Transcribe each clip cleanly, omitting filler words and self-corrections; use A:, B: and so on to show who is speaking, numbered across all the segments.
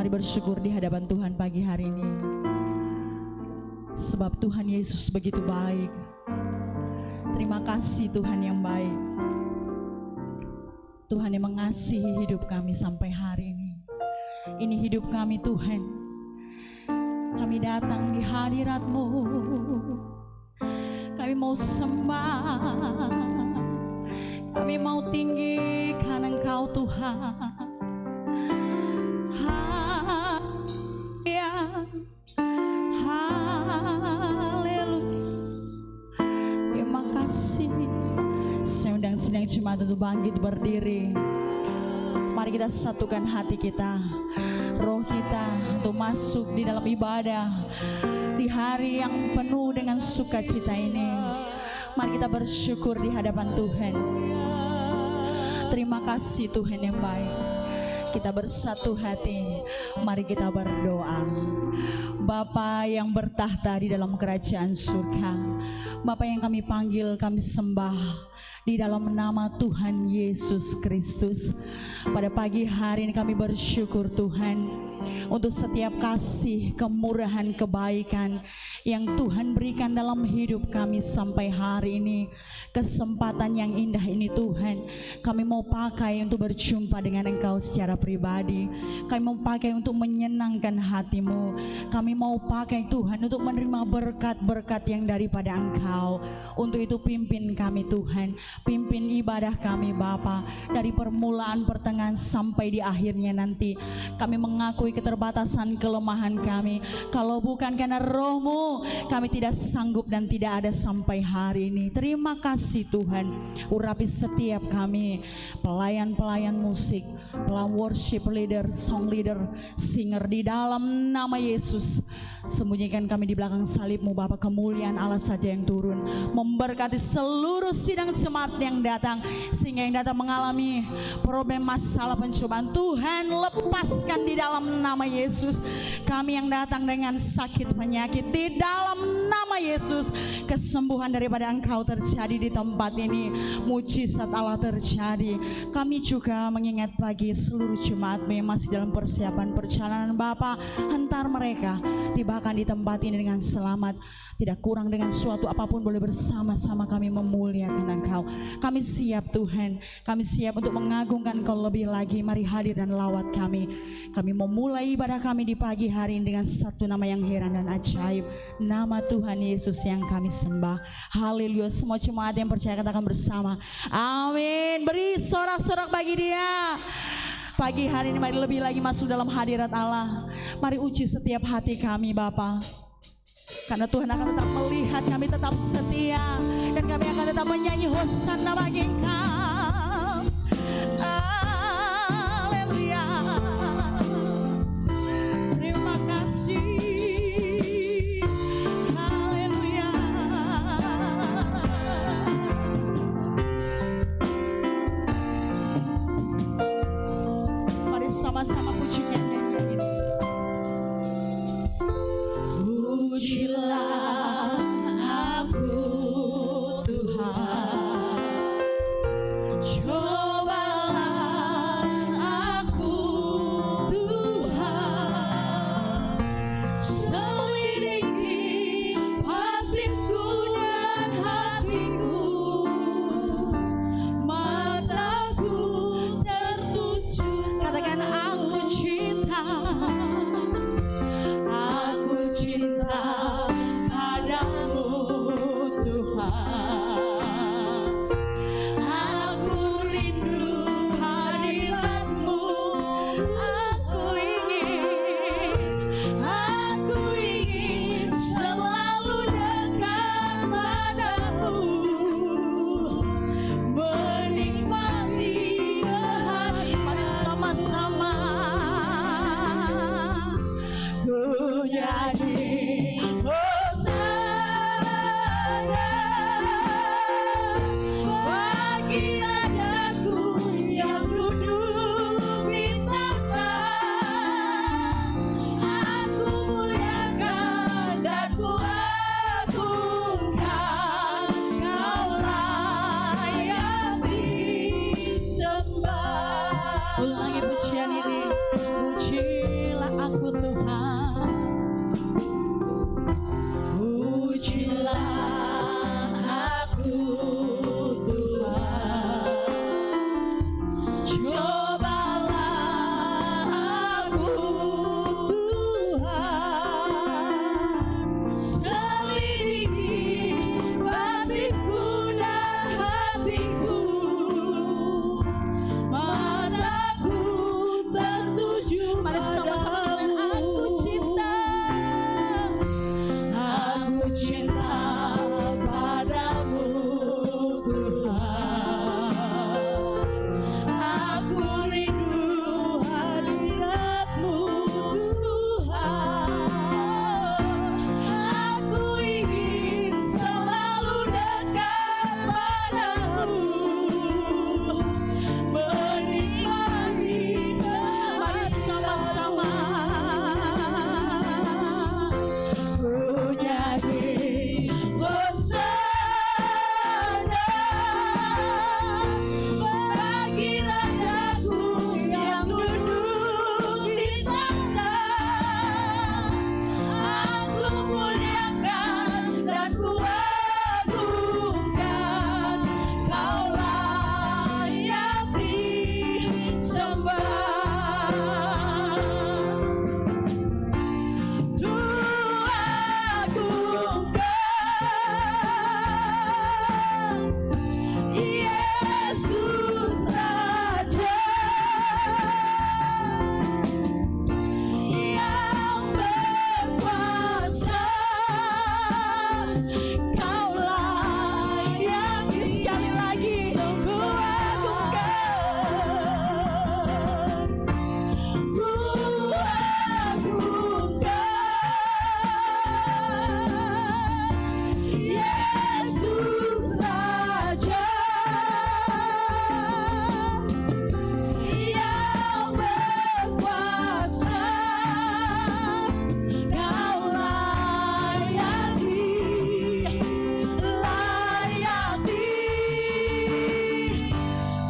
A: Mari bersyukur di hadapan Tuhan pagi hari ini. Sebab Tuhan Yesus begitu baik. Terima kasih Tuhan yang baik. Tuhan yang mengasihi hidup kami sampai hari ini. Ini hidup kami Tuhan. Kami datang di hadirat-Mu. Kami mau sembah. Kami mau tinggikan Engkau Tuhan. Haleluya. Terima kasih. Saya undang sidang jemaat untuk bangkit berdiri. Mari kita satukan hati kita, roh kita untuk masuk di dalam ibadah di hari yang penuh dengan sukacita ini. Mari kita bersyukur di hadapan Tuhan. Terima kasih Tuhan yang baik. Kita bersatu hati, mari kita berdoa. Bapa yang bertahta di dalam kerajaan surga, Bapa yang kami panggil, kami sembah di dalam nama Tuhan Yesus Kristus. Pada pagi hari ini kami bersyukur Tuhan untuk setiap kasih, kemurahan, kebaikan yang Tuhan berikan dalam hidup kami sampai hari ini. Kesempatan yang indah ini Tuhan, kami mau pakai untuk berjumpa dengan Engkau secara pribadi. Kami mau pakai untuk menyenangkan hati-Mu. Kami mau pakai Tuhan untuk menerima berkat-berkat yang daripada Engkau. Untuk itu pimpin kami Tuhan, pimpin ibadah kami Bapa, dari permulaan, pertengahan sampai di akhirnya nanti. Kami mengakui keterbatasan, kelemahan kami. Kalau bukan karena Roh-Mu, kami tidak sanggup dan tidak ada sampai hari ini. Terima kasih Tuhan, urapi setiap kami, pelayan-pelayan musik, pelayan worship leader, song leader, singer, di dalam nama Yesus. Sembunyikan kami di belakang salib-Mu Bapa. Kemuliaan Allah saja yang turun memberkati seluruh sidang jemaat yang datang, sehingga yang datang mengalami problem, masalah, pencobaan, Tuhan lepaskan di dalam nama Yesus. Kami yang datang dengan sakit, penyakit, di dalam nama Yesus, kesembuhan daripada Engkau terjadi di tempat ini. Mujizat Allah terjadi. Kami juga mengingat bagi seluruh jemaat-Mu yang masih dalam persiapan perjalanan Bapa. Hantar mereka tibakan di tempat ini dengan selamat, tidak kurang dengan suatu apapun, boleh bersama-sama kami memuliakan Engkau. Kami siap Tuhan, kami siap untuk mengagungkan Engkau lebih lagi. Mari hadir dan lawat kami. Kami memulai ibadah kami di pagi hari ini dengan satu nama yang heran dan ajaib, nama Tuhan Yesus yang kami sembah. Haleluya. Semua jemaat yang percaya katakan bersama, amin. Beri sorak-sorak bagi Dia. Pagi hari ini mari lebih lagi masuk dalam hadirat Allah. Mari uji setiap hati kami Bapa, karena Tuhan akan tetap melihat kami tetap setia, dan kami akan tetap menyanyi Hosana bagi Engkau. Haleluya. Terima kasih. Haleluya. Mari sama-sama pujikan nyanyian ini. Pujilah aku Tuhan, cobalah aku Tuhan, selidiki batinku dan hatiku, mataku tertuju. Katakan aku cinta. Aku cinta padamu Tuhan. Aku rindu hadirat-Mu. Aku ingin selalu dekat padamu, menikmati kehadiran. Mari sama-sama. aku Tuhan. Pujilah aku Tuhan. Cobalah aku Tuhan. Selidiki batinku dan hatiku. Mataku tertuju padamu. Aku cinta padamu Tuhan. Aku rindu hadirat-Mu Tuhan. Aku ingin selalu dekat padamu, menikmati. Mari sama-sama nyanyi hosana bagi Rajaku yang duduk di tahta. Aku muliakan dan kuagungkan, Kau layak disembah. Yesus Raja yang berkuasa, Kau layak. Sekali lagi Yesus Raja yang berkuasa, Kau layak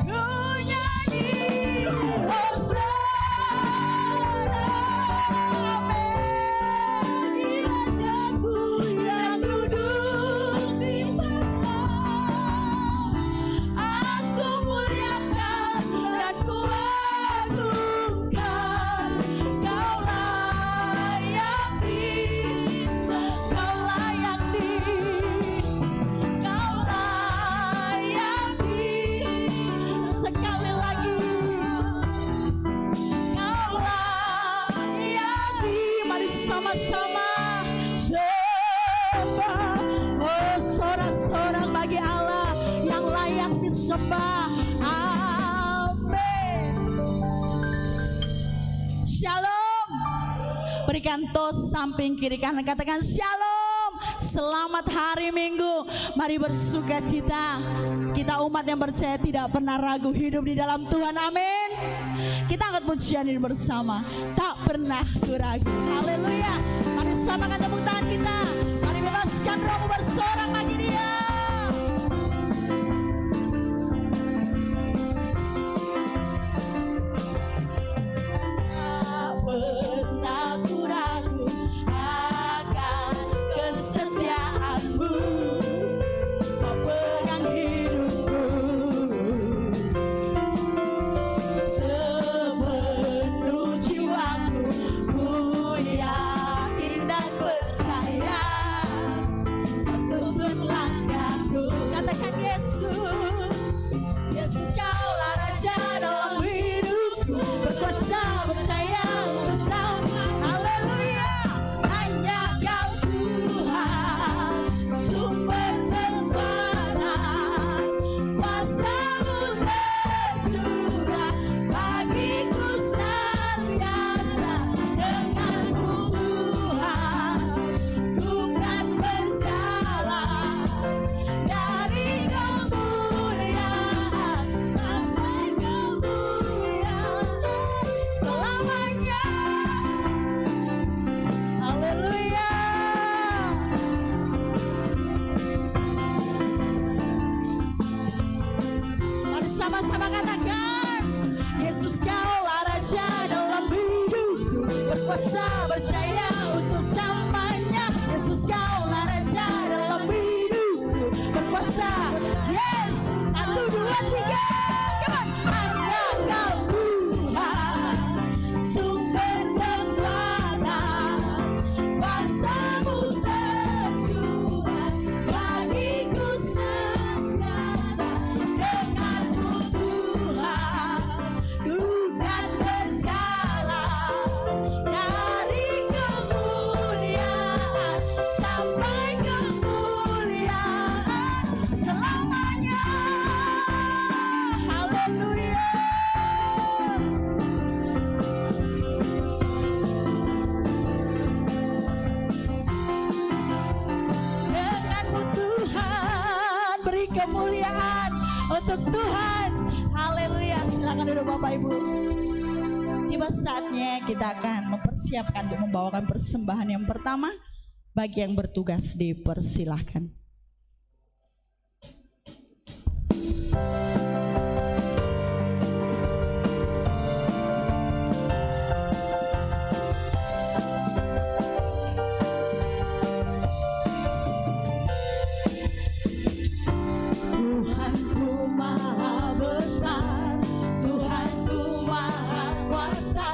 A: ku nyanyi hosana bagi Rajaku yang duduk di tahta. Aku muliakan dan kuagungkan, Kau layak sekali lagi. Kau layak. Mari sama-sama sembah. Oh, sorak-sorak bagi Allah yang layak disembah. Amin. Shalom. Berikan tos samping kiri kanan, katakan shalom. Selamat hari Minggu. Mari bersuka cita. Kita umat yang percaya tidak pernah ragu hidup di dalam Tuhan. Amin. Kita angkat pujian ini bersama. Tak pernah ragu. Haleluya. Mari samakan tepuk tangan kita. Mari bebaskan rohmu bersorak bagi Dia. Tak pernah ku ragu akan kesetiaan-Mu. Kau pegang hidupku sepenuh jiwaku. Ku yakin dan percaya Kau tuntun langkahku. Katakan Yesus, Yesus Kaulah Raja dalam hidupku. Berkuasa percaya bersama. Haleluya. berkuasa, percaya untuk selamanya. Yesus kaulah Raja dalam hidupku, berkuasa. Yes, 1, 2, 3. Come on. Hanya Kau Tuhan, sumber kekuatan, kuasa-Mu tercurah bagiku senantiasa. Denganmu Tuhan, ku kan berjalan dari kemuliaan sampai kemuliaan selamanya. Haleluya. Denganmu Tuhan, beri kemuliaan untuk Tuhan. Haleluya. Silakan duduk Bapak Ibu. Tiba saatnya kita akan mempersiapkan untuk membawakan persembahan yang pertama. Bagi yang bertugas dipersilahkan. Tuhanku Maha Besar, Tuhanku Maha Kuasa,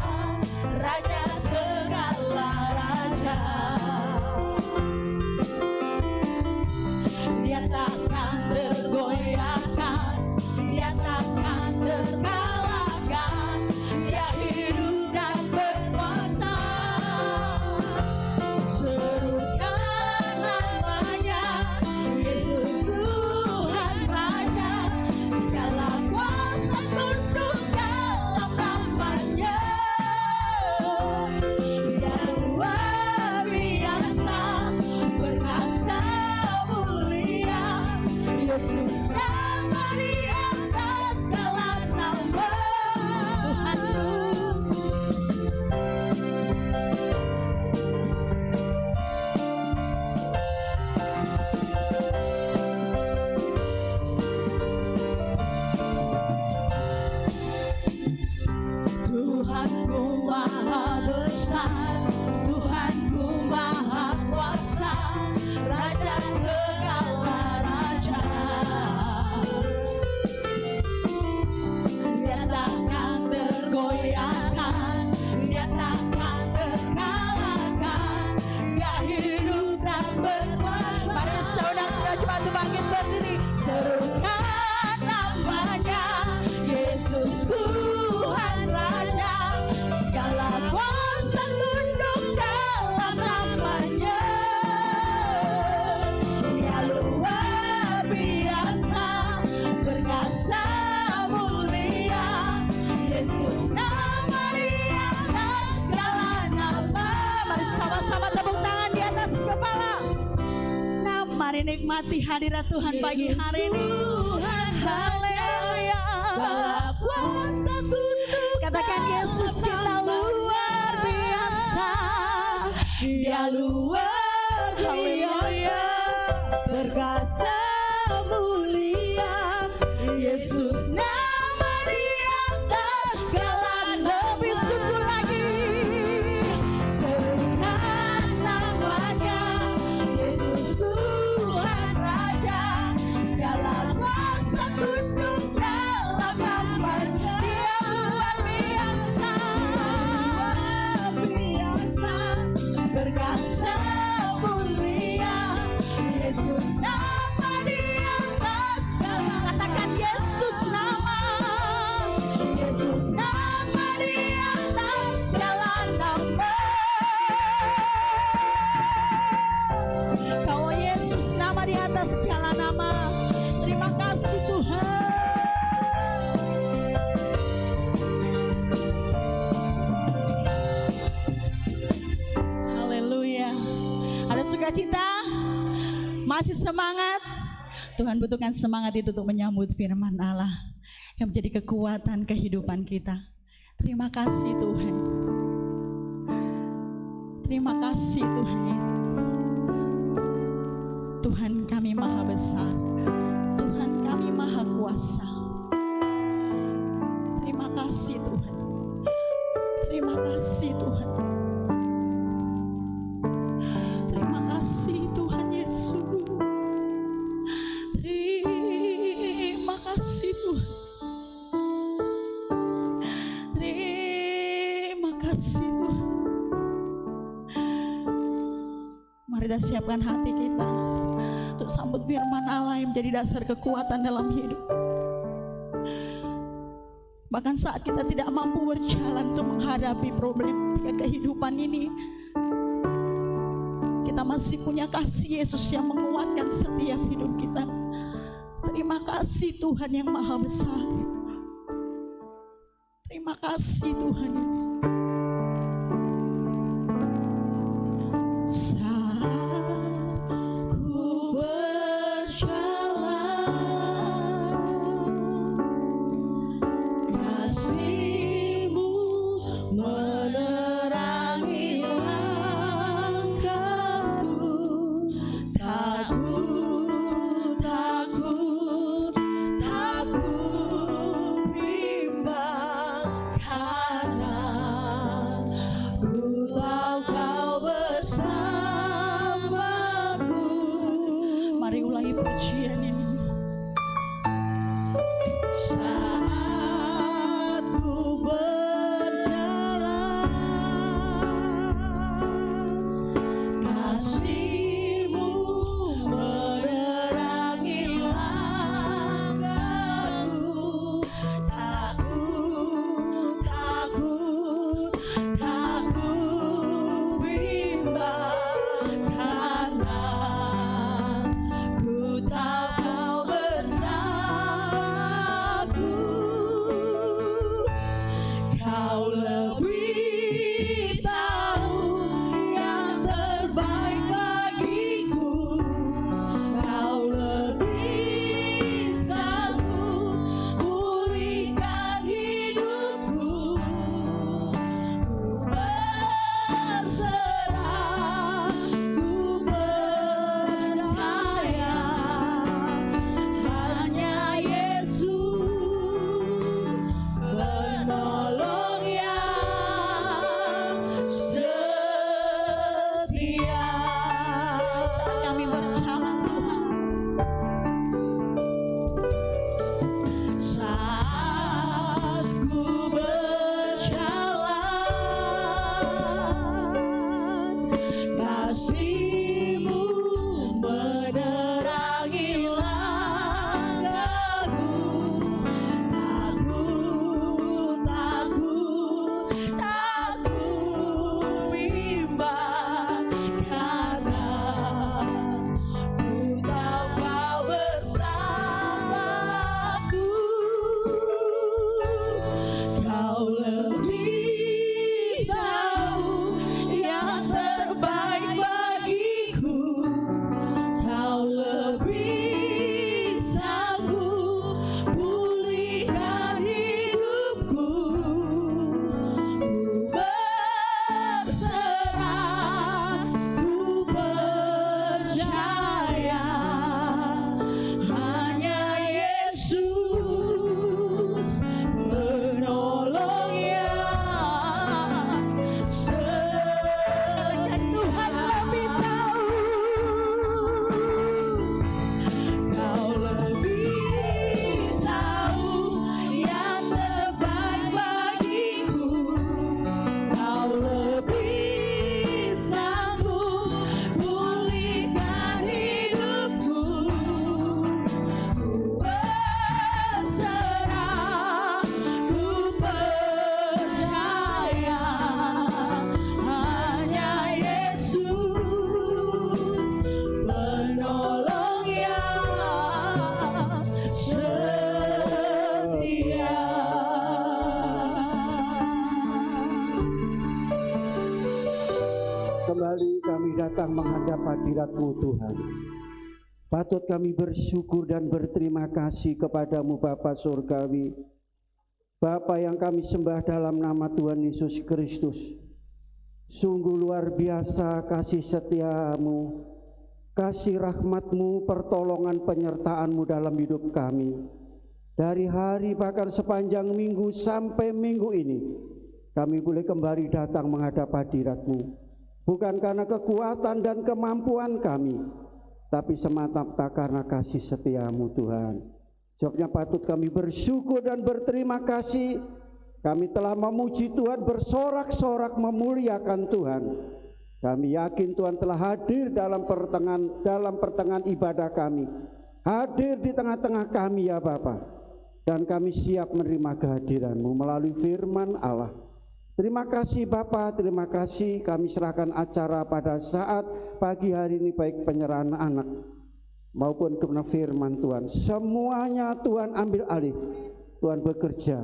A: Raja segala raja. Dia takkan tergoyahkan, Dia takkan terkalahkan. Dia hidup dan berkuasa. Serukan namanya, Yesus Tuhan Raja. Segala kuasa tunduk dalam namanya. Dia luar biasa, perkasa mulia. Yesus nama di atas segala nama. Tuhanku Maha Besar, Tuhanku Maha Kuasa, Raja segala raja. Dia takkan tergoyahkan, Dia takkan terkalahkan. Dia hidup dan berkuasa. Mari saudara-saudara cepat bangkit berdiri. Serukan namanya, Yesus Tuhan Raja. Segala kuasa tunduk dalam namanya. Dia luar biasa, perkasa mulia. Yesus nama di atas segala nama. Mari sama-sama tepuk tangan di atas kepala. Nah, mari nikmati hadirat Tuhan pagi hari ini. Haleluya. Segala kuasa tunduk. Katakan Yesus kita luar biasa. Dia luar biasa, perkasa mulia. Yesus nama di atas segala lebih sungguh lagi. Serukan namanya, Yesus Tuhan Raja. Segala kuasa tunduk dalam namanya. Dia luar biasa, perkasa mulia. Yesus nama di atas segala. Katakan Yesus nama, Yesus nama di atas segala nama. Kau Yesus nama di atas segala nama. Terima kasih Tuhan. Haleluya. Ada sukacita? Masih semangat? Tuhan butuhkan semangat itu untuk menyambut firman Allah yang menjadi kekuatan kehidupan kita. Terima kasih Tuhan. Terima kasih Tuhan Yesus. Tuhan kami maha besar, Tuhan kami maha kuasa. Terima kasih Tuhan. Terima kasih Tuhan. Mari kita siapkan hati kita untuk sambut firman Allah yang menjadi dasar kekuatan dalam hidup. Bahkan saat kita tidak mampu berjalan untuk menghadapi problematika kehidupan ini, kita masih punya kasih Yesus yang menguatkan setiap hidup kita. Terima kasih Tuhan yang Maha Besar. Terima kasih Tuhan Yesus.
B: Kembali kami datang menghadap hadirat-Mu Tuhan. Patut kami bersyukur dan berterima kasih kepadamu Bapa Surgawi, Bapa yang kami sembah dalam nama Tuhan Yesus Kristus. Sungguh luar biasa kasih setiamu, kasih rahmat-Mu, pertolongan penyertaan-Mu dalam hidup kami. Dari hari bahkan sepanjang minggu sampai minggu ini, kami boleh kembali datang menghadap hadirat-Mu. Bukan karena kekuatan dan kemampuan kami, tapi semata-mata karena kasih setiamu Tuhan. Sebabnya patut kami bersyukur dan berterima kasih Kami telah memuji Tuhan, bersorak-sorak memuliakan Tuhan. Kami yakin Tuhan telah hadir dalam pertengahan ibadah kami. Hadir di tengah-tengah kami ya Bapa. Dan kami siap menerima kehadiran-Mu melalui firman Allah. Terima kasih Bapa, terima kasih. Kami serahkan acara pada saat pagi hari ini, baik penyerahan anak maupun kebenaran firman Tuhan. Semuanya Tuhan ambil alih. Tuhan bekerja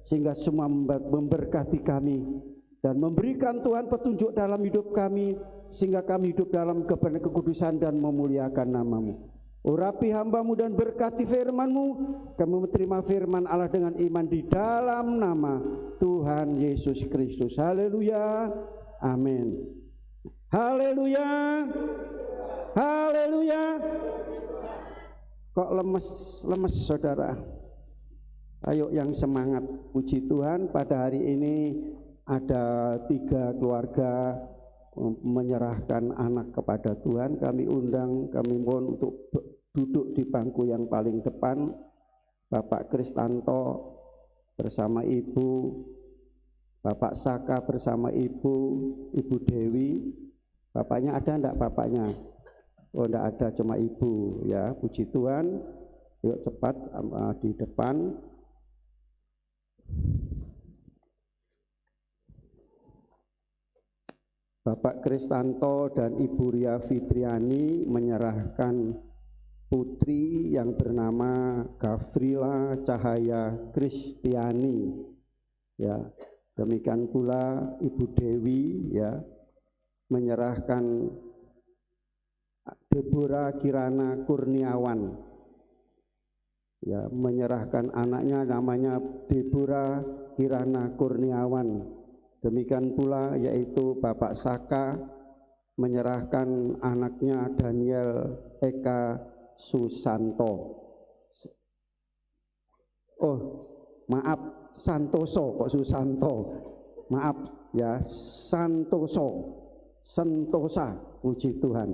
B: sehingga semua memberkati kami dan memberikan Tuhan petunjuk dalam hidup kami, sehingga kami hidup dalam kebenaran kekudusan dan memuliakan nama-Mu. Urapi hamba-Mu dan berkati firman-Mu. Kami menerima firman Allah dengan iman di dalam nama Tuhan Yesus Kristus. Haleluya, amin. Haleluya, haleluya. Kok lemes saudara? Ayo yang semangat. Puji Tuhan, pada hari ini ada 3 keluarga menyerahkan anak kepada Tuhan. Kami undang, kami mohon untuk duduk di bangku yang paling depan. Bapak Kristanto bersama Ibu, Bapak Saka bersama Ibu Dewi. Bapaknya ada enggak bapaknya? Oh enggak ada, cuma Ibu ya. Puji Tuhan. Yuk cepat di depan. Bapak Kristanto dan Ibu Ria Fitriani menyerahkan putri yang bernama Gavrila Cahaya Kristiani ya. Demikian pula Ibu Dewi ya menyerahkan Deborah Kirana Kurniawan ya, menyerahkan anaknya namanya Deborah Kirana Kurniawan. Demikian pula yaitu Bapak Saka menyerahkan anaknya Daniel Eka Susanto. Oh maaf, Santoso kok Susanto. Maaf ya, Santoso, Sentosa. Puji Tuhan.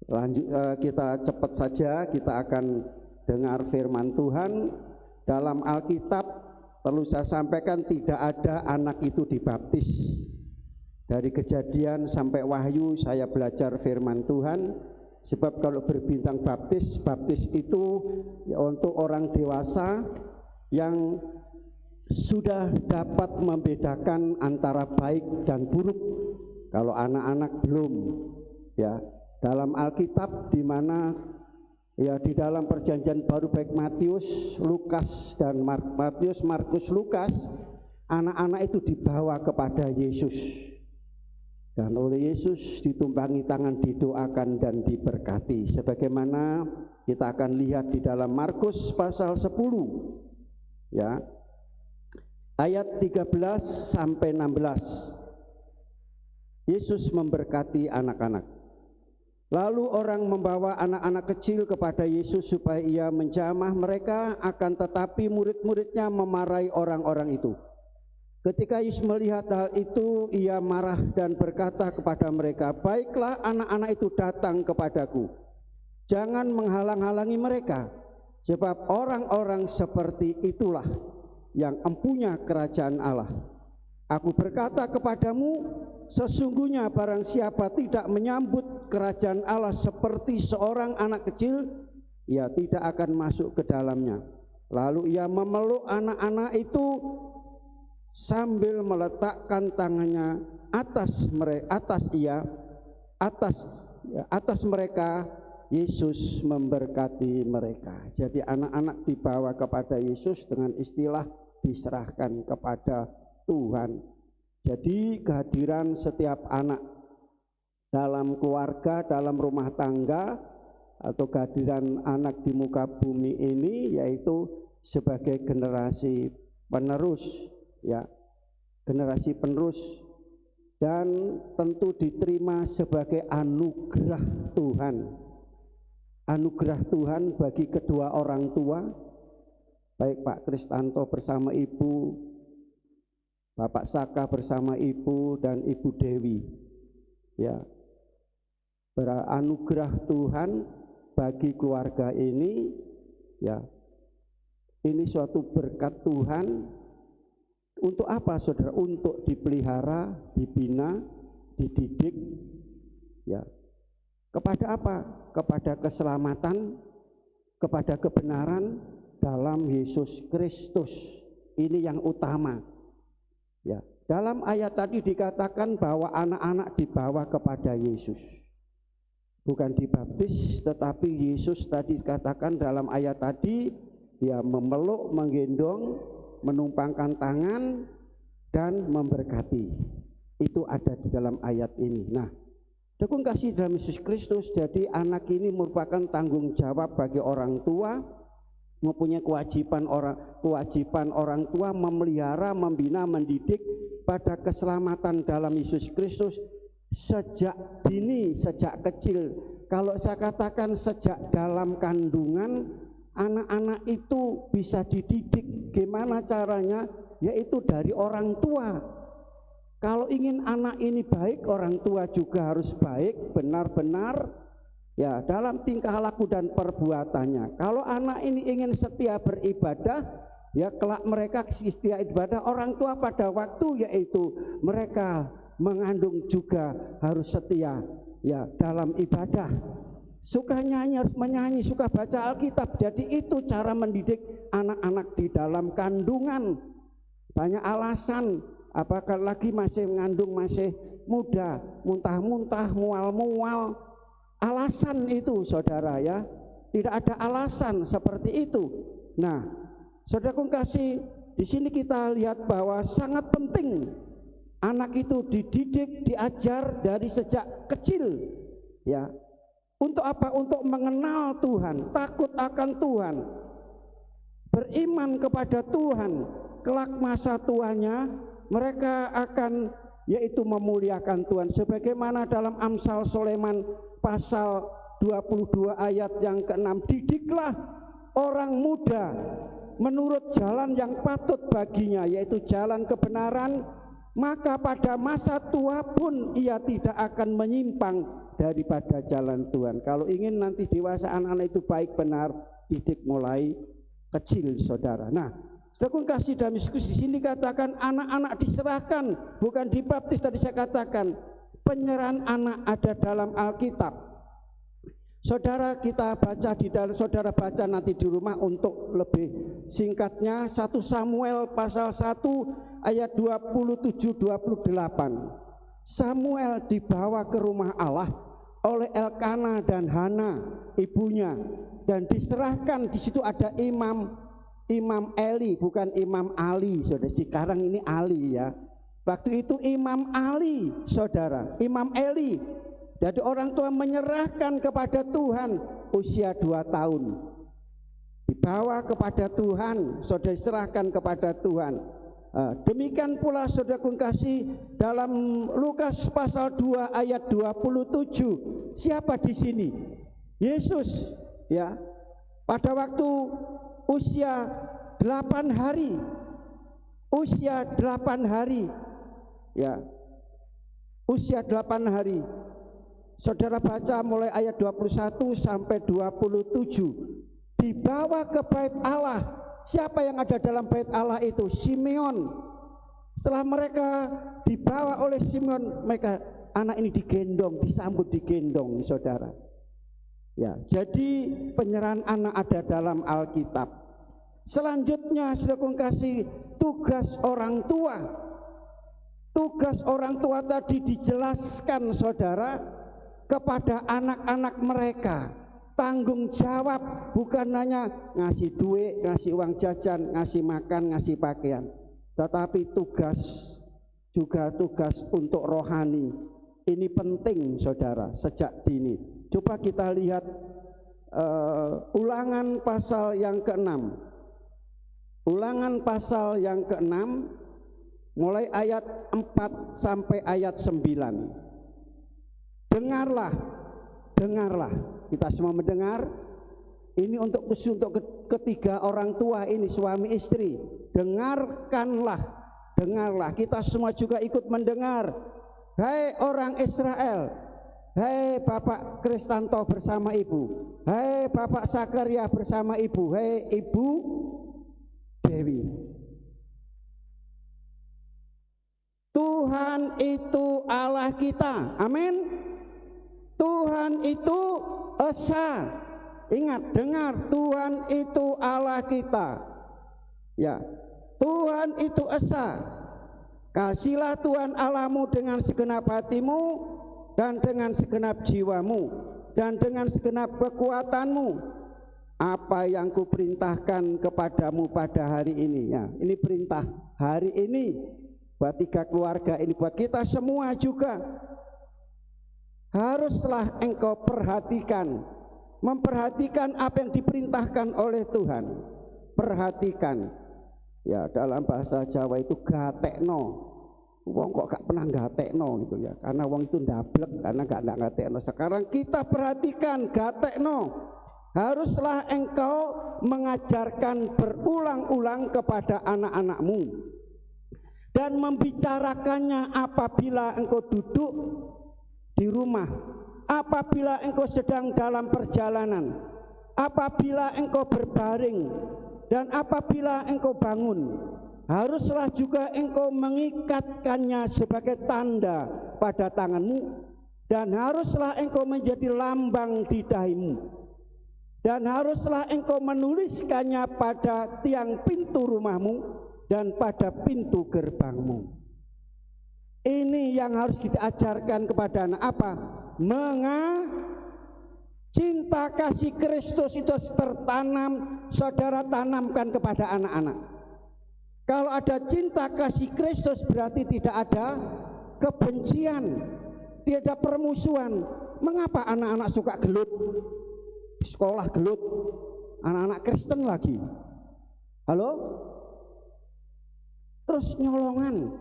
B: Lanjut, kita cepat saja, kita akan dengar firman Tuhan. Dalam Alkitab perlu saya sampaikan, tidak ada anak itu dibaptis. Dari Kejadian sampai Wahyu saya belajar firman Tuhan. Sebab kalau berbintang baptis itu ya untuk orang dewasa yang sudah dapat membedakan antara baik dan buruk. Kalau anak-anak belum ya. Dalam Alkitab di mana ya di dalam perjanjian baru baik Matius, Lukas dan Matius, Markus, Lukas, anak-anak itu dibawa kepada Yesus. Dan oleh Yesus ditumpangi tangan, didoakan dan diberkati. Sebagaimana kita akan lihat di dalam Markus pasal 10 ya. Ayat 13 sampai 16. Yesus memberkati anak-anak. Lalu orang membawa anak-anak kecil kepada Yesus supaya ia menjamah mereka, akan tetapi murid-muridnya memarahi orang-orang itu. Ketika Yesus melihat hal itu, ia marah dan berkata kepada mereka, "Baiklah, anak-anak itu datang kepadaku. Jangan menghalang-halangi mereka, sebab orang-orang seperti itulah yang empunya kerajaan Allah. Aku berkata kepadamu, sesungguhnya barang siapa tidak menyambut kerajaan Allah seperti seorang anak kecil, ia tidak akan masuk ke dalamnya." Lalu ia memeluk anak-anak itu sambil meletakkan tangannya atas mereka. Yesus memberkati mereka. Jadi anak-anak dibawa kepada Yesus dengan istilah diserahkan kepada Tuhan. Jadi kehadiran setiap anak dalam keluarga, dalam rumah tangga, atau kehadiran anak di muka bumi ini yaitu sebagai generasi penerus ya, generasi penerus, dan tentu diterima sebagai anugerah Tuhan. Anugerah Tuhan bagi kedua orang tua, baik Pak Kristanto bersama Ibu, Bapak Saka bersama Ibu dan Ibu Dewi ya. Beranugerah Tuhan bagi keluarga ini ya. Ini suatu berkat Tuhan. Untuk apa, saudara? Untuk dipelihara, dibina, dididik, ya. Kepada apa? Kepada keselamatan, kepada kebenaran dalam Yesus Kristus. Ini yang utama. Ya, dalam ayat tadi dikatakan bahwa anak-anak dibawa kepada Yesus. Bukan dibaptis, tetapi Yesus tadi dikatakan dalam ayat tadi, dia memeluk, menggendong, menumpangkan tangan, dan memberkati. Itu ada di dalam ayat ini. Nah, dukung kasih dalam Yesus Kristus, jadi anak ini merupakan tanggung jawab bagi orang tua, mempunyai kewajiban orang tua memelihara, membina, mendidik pada keselamatan dalam Yesus Kristus sejak dini, sejak kecil. Kalau saya katakan sejak dalam kandungan, anak-anak itu bisa dididik. Gimana caranya? Yaitu dari orang tua. Kalau ingin anak ini baik, orang tua juga harus baik, benar-benar ya dalam tingkah laku dan perbuatannya. Kalau anak ini ingin setia beribadah, ya kelak mereka setia ibadah, orang tua pada waktu yaitu mereka mengandung juga harus setia ya dalam ibadah. Suka nyanyi harus menyanyi, suka baca Alkitab. Jadi itu cara mendidik anak-anak di dalam kandungan. Banyak alasan, apakah lagi masih mengandung, masih muda, muntah-muntah, mual-mual. Alasan itu, saudara, ya. Tidak ada alasan seperti itu. Nah, saudaraku kasih, di sini kita lihat bahwa sangat penting anak itu dididik, diajar dari sejak kecil, ya. Untuk apa? Untuk mengenal Tuhan, takut akan Tuhan, beriman kepada Tuhan. Kelak masa tuanya mereka akan yaitu memuliakan Tuhan. Sebagaimana dalam Amsal Soleman pasal 22 ayat yang ke-6, didiklah orang muda menurut jalan yang patut baginya, yaitu jalan kebenaran, maka pada masa tua pun ia tidak akan menyimpang daripada jalan Tuhan. Kalau ingin nanti dewasa anak-anak itu baik benar, didik mulai kecil, saudara. Nah, saudara kasih dalam Yesus, di sini katakan anak-anak diserahkan, bukan dibaptis. Tadi saya katakan penyerahan anak ada dalam Alkitab. Saudara kita baca di dalam, saudara baca nanti di rumah untuk lebih singkatnya 1 Samuel pasal 1 ayat 27-28. Samuel dibawa ke rumah Allah oleh Elkana dan Hana ibunya, dan diserahkan. Di situ ada Imam Eli, bukan Imam Ali, saudara. Sekarang ini Ali, ya. Waktu itu Imam Ali, saudara, Imam Eli. Jadi orang tua menyerahkan kepada Tuhan usia 2 tahun. Dibawa kepada Tuhan, saudara, diserahkan kepada Tuhan. Demikian pula saudaraku kasih dalam Lukas pasal 2 ayat 27. Siapa di sini? Yesus, ya. Pada waktu usia 8 hari, usia 8 hari, ya, usia 8 hari. Saudara baca mulai ayat 21 sampai 27. Dibawa ke bait Allah. Siapa yang ada dalam bait Allah itu? Simeon. Setelah mereka dibawa oleh Simeon, mereka anak ini digendong, disambut digendong, saudara. Ya, jadi penyerahan anak ada dalam Alkitab. Selanjutnya, saudara kasih, tugas orang tua. Tugas orang tua tadi dijelaskan, saudara, kepada anak-anak mereka. Tanggung jawab bukan hanya ngasih duit, ngasih uang jajan, ngasih makan, ngasih pakaian, tetapi tugas juga tugas untuk rohani. Ini penting, saudara, sejak dini. Coba kita lihat Ulangan pasal yang ke-6. Ulangan pasal yang ke-6 mulai ayat 4 sampai ayat 9. Dengarlah, dengarlah. Kita semua mendengar. Ini untuk khusus untuk ketiga orang tua ini, suami istri. Dengarkanlah, dengarlah. Kita semua juga ikut mendengar. Hai orang Israel, hai Bapak Kristanto bersama Ibu, hai Bapak Sakaria bersama Ibu, hai Ibu Dewi. Tuhan itu Allah kita. Amin. Tuhan itu esa. Ingat, dengar, Tuhan itu Allah kita. Ya, Tuhan itu esa. Kasihlah Tuhan Allahmu dengan segenap hatimu dan dengan segenap jiwamu dan dengan segenap kekuatanmu. Apa yang kuperintahkan kepadamu pada hari ini. Ya, ini perintah hari ini buat 3 keluarga ini, buat kita semua juga. Haruslah engkau memperhatikan apa yang diperintahkan oleh Tuhan. Perhatikan. Ya, dalam bahasa Jawa itu gatekno. Wong kok gak pernah gatekno gitu ya. Karena wong itu ndablek, karena gak gatekno. Sekarang kita perhatikan, gatekno. Haruslah engkau mengajarkan berulang-ulang kepada anak-anakmu dan membicarakannya apabila engkau duduk di rumah, apabila engkau sedang dalam perjalanan, apabila engkau berbaring, dan apabila engkau bangun. Haruslah juga engkau mengikatkannya sebagai tanda pada tanganmu, dan haruslah engkau menjadi lambang di dahimu, dan haruslah engkau menuliskannya pada tiang pintu rumahmu dan pada pintu gerbangmu. Ini yang harus kita ajarkan kepada anak. Apa? Cinta kasih Kristus itu tertanam, saudara tanamkan kepada anak-anak. Kalau ada cinta kasih Kristus berarti tidak ada kebencian, tidak ada permusuhan. Mengapa anak-anak suka gelut? Sekolah gelut, anak-anak Kristen lagi. Halo? Terus nyolongan.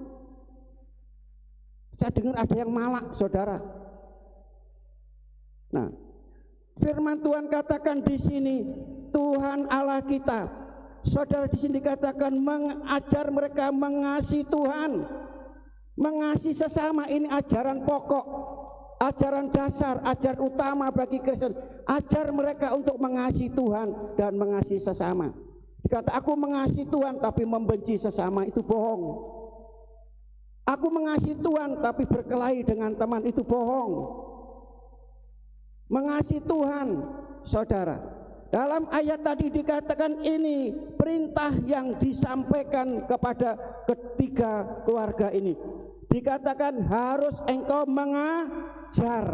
B: Saya dengar ada yang malak, saudara. Nah, firman Tuhan katakan di sini, Tuhan Allah kita. Saudara, di sini dikatakan mengajar mereka mengasihi Tuhan, mengasihi sesama. Ini ajaran pokok, ajaran dasar, ajaran utama bagi Kristen. Ajar mereka untuk mengasihi Tuhan dan mengasihi sesama. Dikata aku mengasihi Tuhan tapi membenci sesama, itu bohong. Aku mengasihi Tuhan tapi berkelahi dengan teman, itu bohong. Mengasihi Tuhan, saudara, dalam ayat tadi dikatakan ini perintah yang disampaikan kepada ketiga keluarga ini. Dikatakan harus engkau mengajar.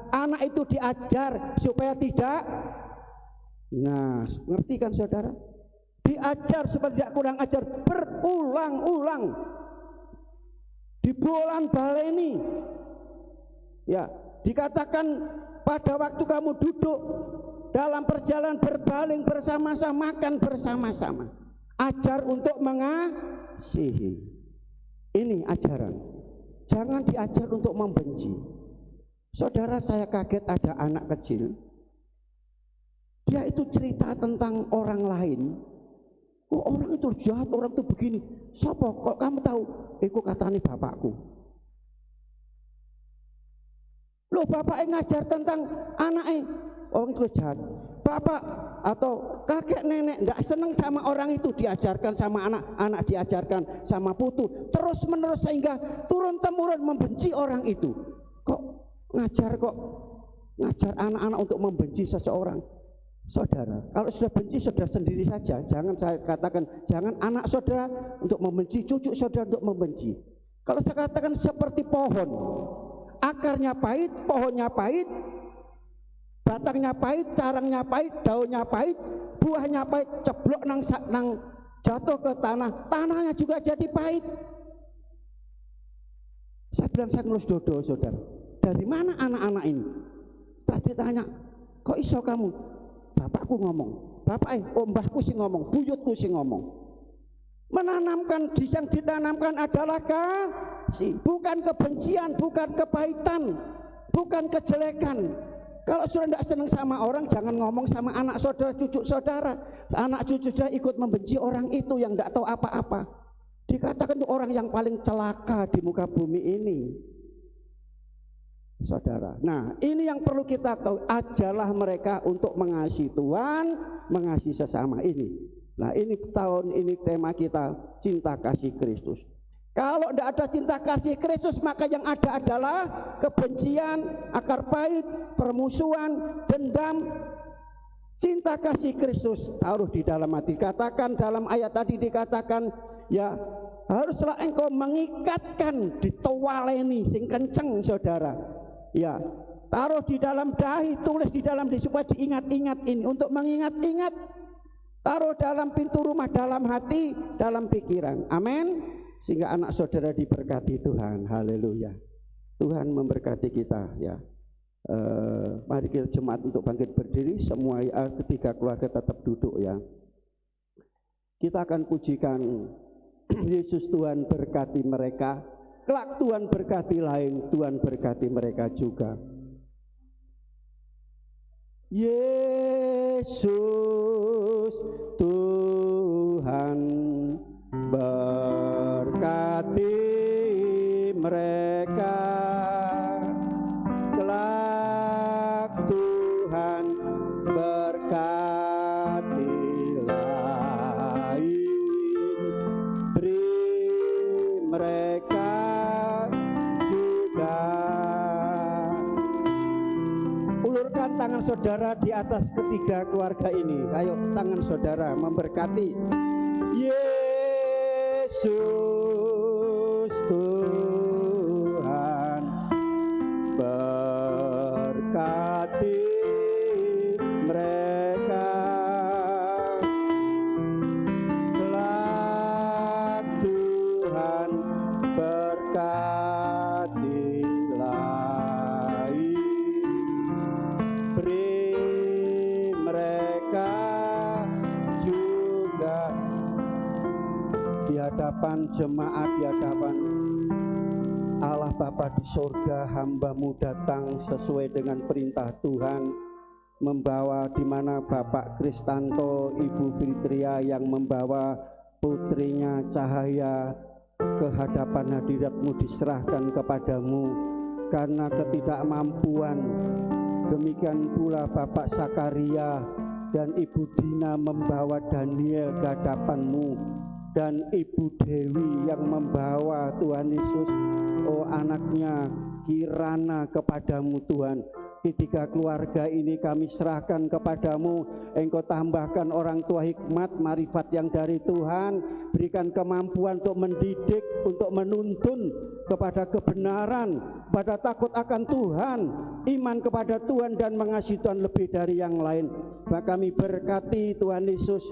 B: Anak itu diajar supaya tidak, nah, ngerti kan saudara? Diajar supaya tidak kurang ajar, berulang-ulang. Dibolan baleni. Ya, dikatakan pada waktu kamu duduk dalam perjalanan, berbaling bersama-sama, makan bersama-sama. Ajar untuk mengasihi. Ini ajaran. Jangan diajar untuk membenci. Saudara, saya kaget ada anak kecil. Dia itu cerita tentang orang lain. Oh, orang itu jahat, orang itu begini. Sopo, kok kamu tahu? Iku katanya bapakku. Loh, bapaknya ngajar tentang anaknya. Orang itu jahat. Bapak atau kakek nenek enggak senang sama orang itu, diajarkan sama anak, anak diajarkan sama putu, terus menerus sehingga turun temurun membenci orang itu. Kok ngajar anak-anak untuk membenci seseorang? Saudara, kalau sudah benci saudara sendiri saja. Jangan saya katakan jangan anak saudara untuk membenci, cucu saudara untuk membenci. Kalau saya katakan seperti pohon, akarnya pahit, pohonnya pahit, batangnya pahit, carangnya pahit, daunnya pahit, buahnya pahit, ceblok nang jatuh ke tanah, tanahnya juga jadi pahit. Saya bilang saya ngelus dodo, saudara. Dari mana anak-anak ini? Tadi tanya, kok iso kamu? Bapakku ngomong, mbahku sih ngomong, buyutku sih ngomong. Menanamkan, yang ditanamkan adalah kasih, bukan kebencian, bukan kepahitan, bukan kejelekan. Kalau sudah tidak senang sama orang, jangan ngomong sama anak saudara, cucu saudara. Anak cucu saudara ikut membenci orang itu yang tidak tahu apa-apa. Dikatakan itu orang yang paling celaka di muka bumi ini, saudara. Nah, ini yang perlu kita tahu. Ajarlah mereka untuk mengasihi Tuhan, mengasihi sesama ini. Nah, ini tahun ini tema kita cinta kasih Kristus. Kalau tidak ada cinta kasih Kristus, maka yang ada adalah kebencian, akar pahit, permusuhan, dendam. Cinta kasih Kristus taruh di dalam hati. Katakan dalam ayat tadi dikatakan, ya haruslah engkau mengikatkan, ditowaleni sing kenceng saudara. Ya, taruh di dalam dahi, tulis di dalam dahi supaya diingat-ingat ini, untuk mengingat-ingat. Taruh dalam pintu rumah, dalam hati, dalam pikiran. Amin. Sehingga anak saudara diberkati Tuhan. Haleluya. Tuhan memberkati kita ya. Mari kita jemaat untuk bangkit berdiri. Semua ketiga keluarga tetap duduk ya. Kita akan pujikan Yesus. Tuhan berkati mereka. Kelak Tuhan berkati lain, Tuhan berkati mereka juga. Yesus Tuhan berkati mereka, kelak Tuhan berkati lain, beri mereka juga. Ulurkan tangan saudara di atas ketiga keluarga ini. Ayo tangan saudara memberkati. Yesus Tuhan berkati mereka, kelak Tuhan berkati lain, beri mereka juga. Di hadapan jemaat, di hadapan Allah Bapa di surga, hamba-Mu datang sesuai dengan perintah Tuhan, membawa di mana Bapak Kristanto, Ibu Fitria yang membawa putrinya Cahaya ke hadapan hadirat-Mu diserahkan kepadamu karena ketidakmampuan. Demikian pula Bapak Sakaria dan Ibu Dina membawa Daniel ke hadapan-Mu, dan Ibu Dewi yang membawa Tuhan Yesus, oh anaknya Kirana kepadamu Tuhan. Ketiga keluarga ini kami serahkan kepadamu. Engkau tambahkan orang tua hikmat, marifat yang dari Tuhan. Berikan kemampuan untuk mendidik, untuk menuntun kepada kebenaran, pada takut akan Tuhan, iman kepada Tuhan dan mengasihi Tuhan lebih dari yang lain. Maka kami berkati Tuhan Yesus.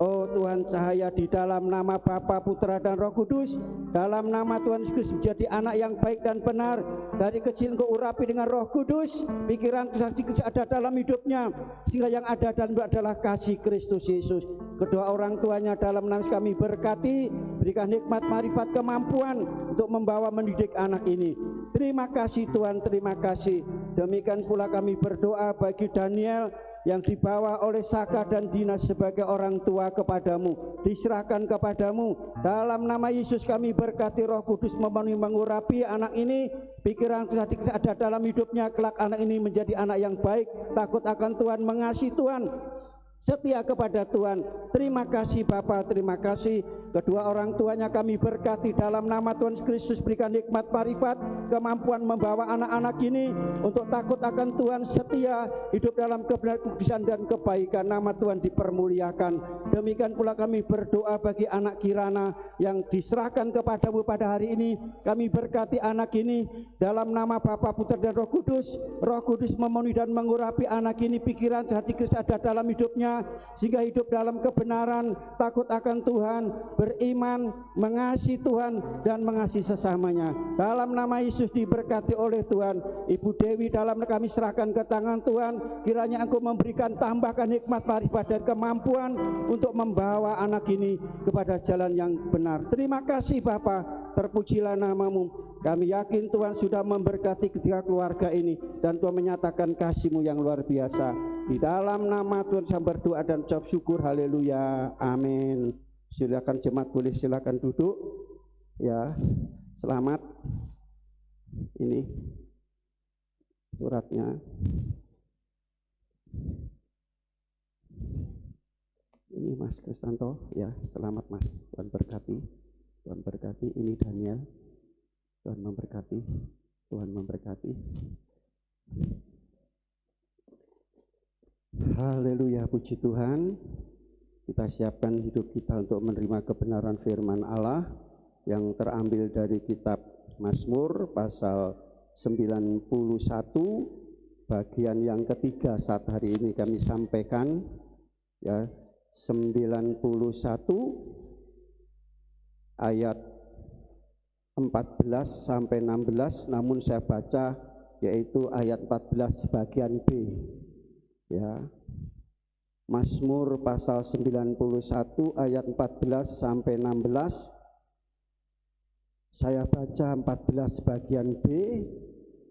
B: Oh Tuhan, Cahaya di dalam nama Bapa, Putra dan Roh Kudus, dalam nama Tuhan Yesus menjadi anak yang baik dan benar. Dari kecil engkau urapi dengan Roh Kudus, pikiran ada dalam hidupnya, sehingga yang ada dalam hidup adalah kasih Kristus Yesus. Kedua orang tuanya dalam nama kami berkati, berikan hikmat, marifat, kemampuan untuk membawa mendidik anak ini. Terima kasih Tuhan, terima kasih. Demikian pula kami berdoa bagi Daniel yang dibawa oleh Saka dan Dina sebagai orang tua kepadamu, diserahkan kepadamu. Dalam nama Yesus kami berkati Roh Kudus memenuhi mengurapi anak ini, pikiran ada dalam hidupnya, kelak anak ini menjadi anak yang baik, takut akan Tuhan, mengasihi Tuhan, setia kepada Tuhan. Terima kasih Bapa, terima kasih. Kedua orang tuanya kami berkati dalam nama Tuhan Kristus, berikan hikmat, marifat, kemampuan membawa anak-anak ini untuk takut akan Tuhan, setia, hidup dalam kebenaran, kudusan dan kebaikan. Nama Tuhan dipermuliakan. Demikian pula kami berdoa bagi anak Kirana yang diserahkan kepadamu pada hari ini. Kami berkati anak ini dalam nama Bapa, Putra dan Roh Kudus. Roh Kudus memenuhi dan mengurapi anak ini, pikiran, hati Kristus ada dalam hidupnya, sehingga hidup dalam kebenaran, takut akan Tuhan, beriman, mengasihi Tuhan dan mengasihi sesamanya. Dalam nama Yesus diberkati oleh Tuhan. Ibu Dewi dalam kami serahkan ke tangan Tuhan. Kiranya Engkau memberikan, tambahkan hikmat, marifat dan kemampuan untuk membawa anak ini kepada jalan yang benar. Terima kasih Bapa, terpujilah nama-Mu. Kami yakin Tuhan sudah memberkati ketiga keluarga ini, dan Tuhan menyatakan kasih-Mu yang luar biasa. Di dalam nama Tuhan saya berdoa dan ucap syukur. Haleluya, amin. Silakan jemaat boleh silakan duduk ya. Selamat. Ini suratnya. Ini Mas Kristanto ya, selamat Mas, Tuhan berkati. Tuhan berkati. Ini Daniel. Tuhan memberkati. Tuhan memberkati. Haleluya, puji Tuhan. Kita siapkan hidup kita untuk menerima kebenaran firman Allah yang terambil dari kitab Mazmur pasal 91 bagian yang ketiga saat hari ini kami sampaikan, ya, 91 ayat 14 sampai 16, namun saya baca yaitu ayat 14 bagian B, ya. Mazmur pasal 91 ayat 14 sampai 16. Saya baca 14 bagian B.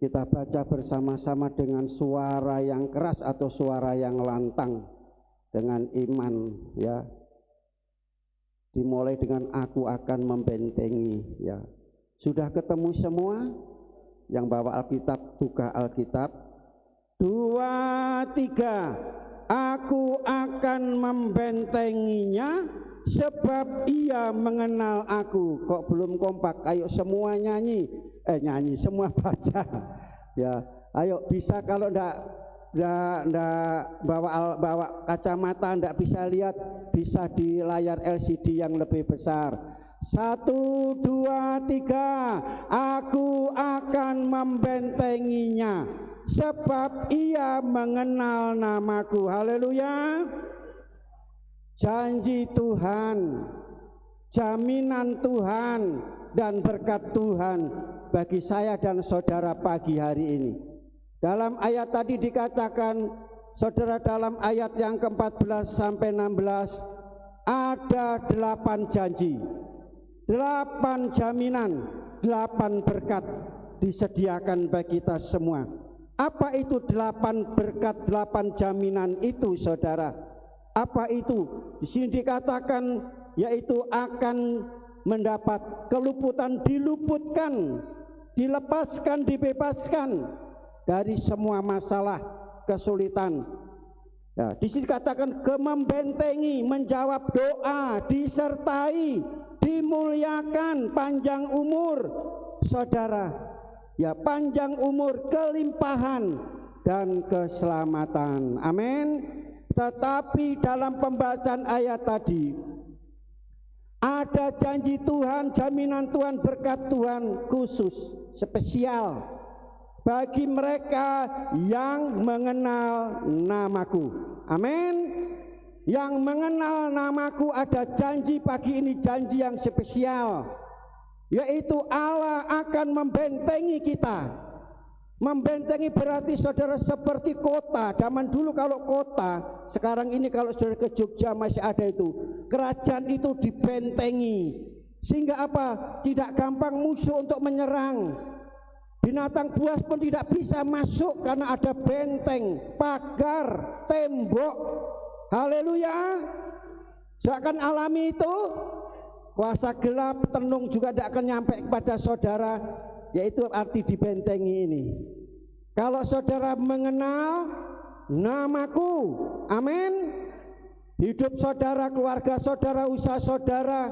B: Kita baca bersama-sama dengan suara yang keras atau suara yang lantang, dengan iman, ya. Dimulai dengan aku akan membentengi, ya. Sudah ketemu semua? Yang bawa Alkitab, buka Alkitab. 2, 3. Aku akan membentenginya sebab ia mengenal aku. Kok belum kompak? Ayo semua nyanyi. Nyanyi, semua baca. Ya, ayo bisa, kalau enggak bawa kacamata, enggak bisa lihat, bisa di layar LCD yang lebih besar. 1, 2, 3. Aku akan membentenginya sebab ia mengenal namaku. Haleluya. Janji Tuhan, jaminan Tuhan, dan berkat Tuhan bagi saya dan saudara pagi hari ini. Dalam ayat tadi dikatakan, saudara, dalam ayat yang ke-14 sampai 16 ada 8 janji, 8 jaminan, 8 berkat disediakan bagi kita semua. Apa itu 8 berkat, 8 jaminan itu, saudara? Apa itu? Di sini dikatakan yaitu akan mendapat keluputan, diluputkan, dilepaskan, dibebaskan dari semua masalah, kesulitan. Ya, di sini dikatakan membentengi, menjawab doa, disertai, dimuliakan, panjang umur, saudara. Ya, panjang umur, kelimpahan, dan keselamatan. Amin. Tetapi dalam pembacaan ayat tadi ada janji Tuhan, jaminan Tuhan, berkat Tuhan khusus, spesial bagi mereka yang mengenal namaku. Amin. Yang mengenal namaku, ada janji pagi ini, janji yang spesial, yaitu Allah akan membentengi kita. Membentengi berarti, saudara, seperti kota. Zaman dulu kalau kota, sekarang ini kalau saudara ke Jogja masih ada itu, kerajaan itu dibentengi, sehingga apa? Tidak gampang musuh untuk menyerang. Binatang buas pun tidak bisa masuk karena ada benteng, pagar, tembok. Haleluya. Saya akan alami itu. Kuasa gelap, tenung juga tidak akan nyampe kepada saudara. Yaitu arti dibentengi ini. Kalau saudara mengenal namaku, amin, hidup saudara, keluarga saudara, usaha saudara,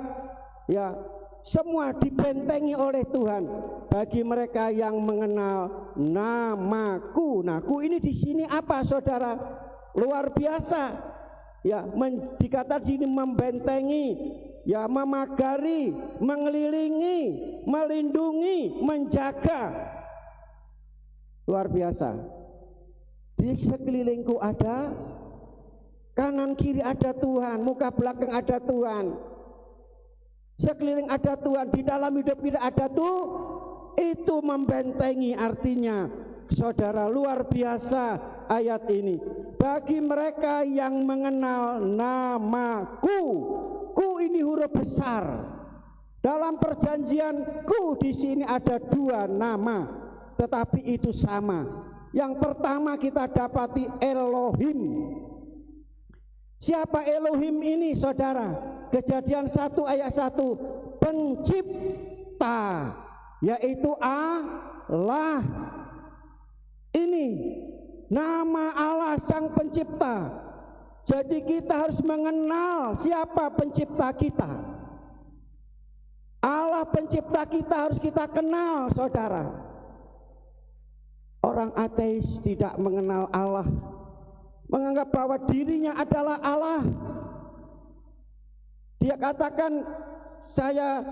B: ya, semua dibentengi oleh Tuhan bagi mereka yang mengenal namaku. Naku ini di sini apa, saudara? Luar biasa. Ya, dikatakan di sini membentengi, ya, memagari, mengelilingi, melindungi, menjaga. Luar biasa. Di sekelilingku ada, kanan kiri ada Tuhan, muka belakang ada Tuhan, sekeliling ada Tuhan, di dalam hidup kita ada tuh. Itu membentengi artinya, saudara. Luar biasa ayat ini. Bagi mereka yang mengenal namaku. Ku ini huruf besar. Dalam perjanjian ku di sini ada 2 nama, tetapi itu sama. Yang pertama kita dapati Elohim. Siapa Elohim ini, saudara? Kejadian 1 ayat 1, pencipta, yaitu Allah. Ini nama Allah sang pencipta. Jadi kita harus mengenal siapa pencipta kita. Allah pencipta kita harus kita kenal, saudara. Orang ateis tidak mengenal Allah, menganggap bahwa dirinya adalah Allah. Dia katakan, saya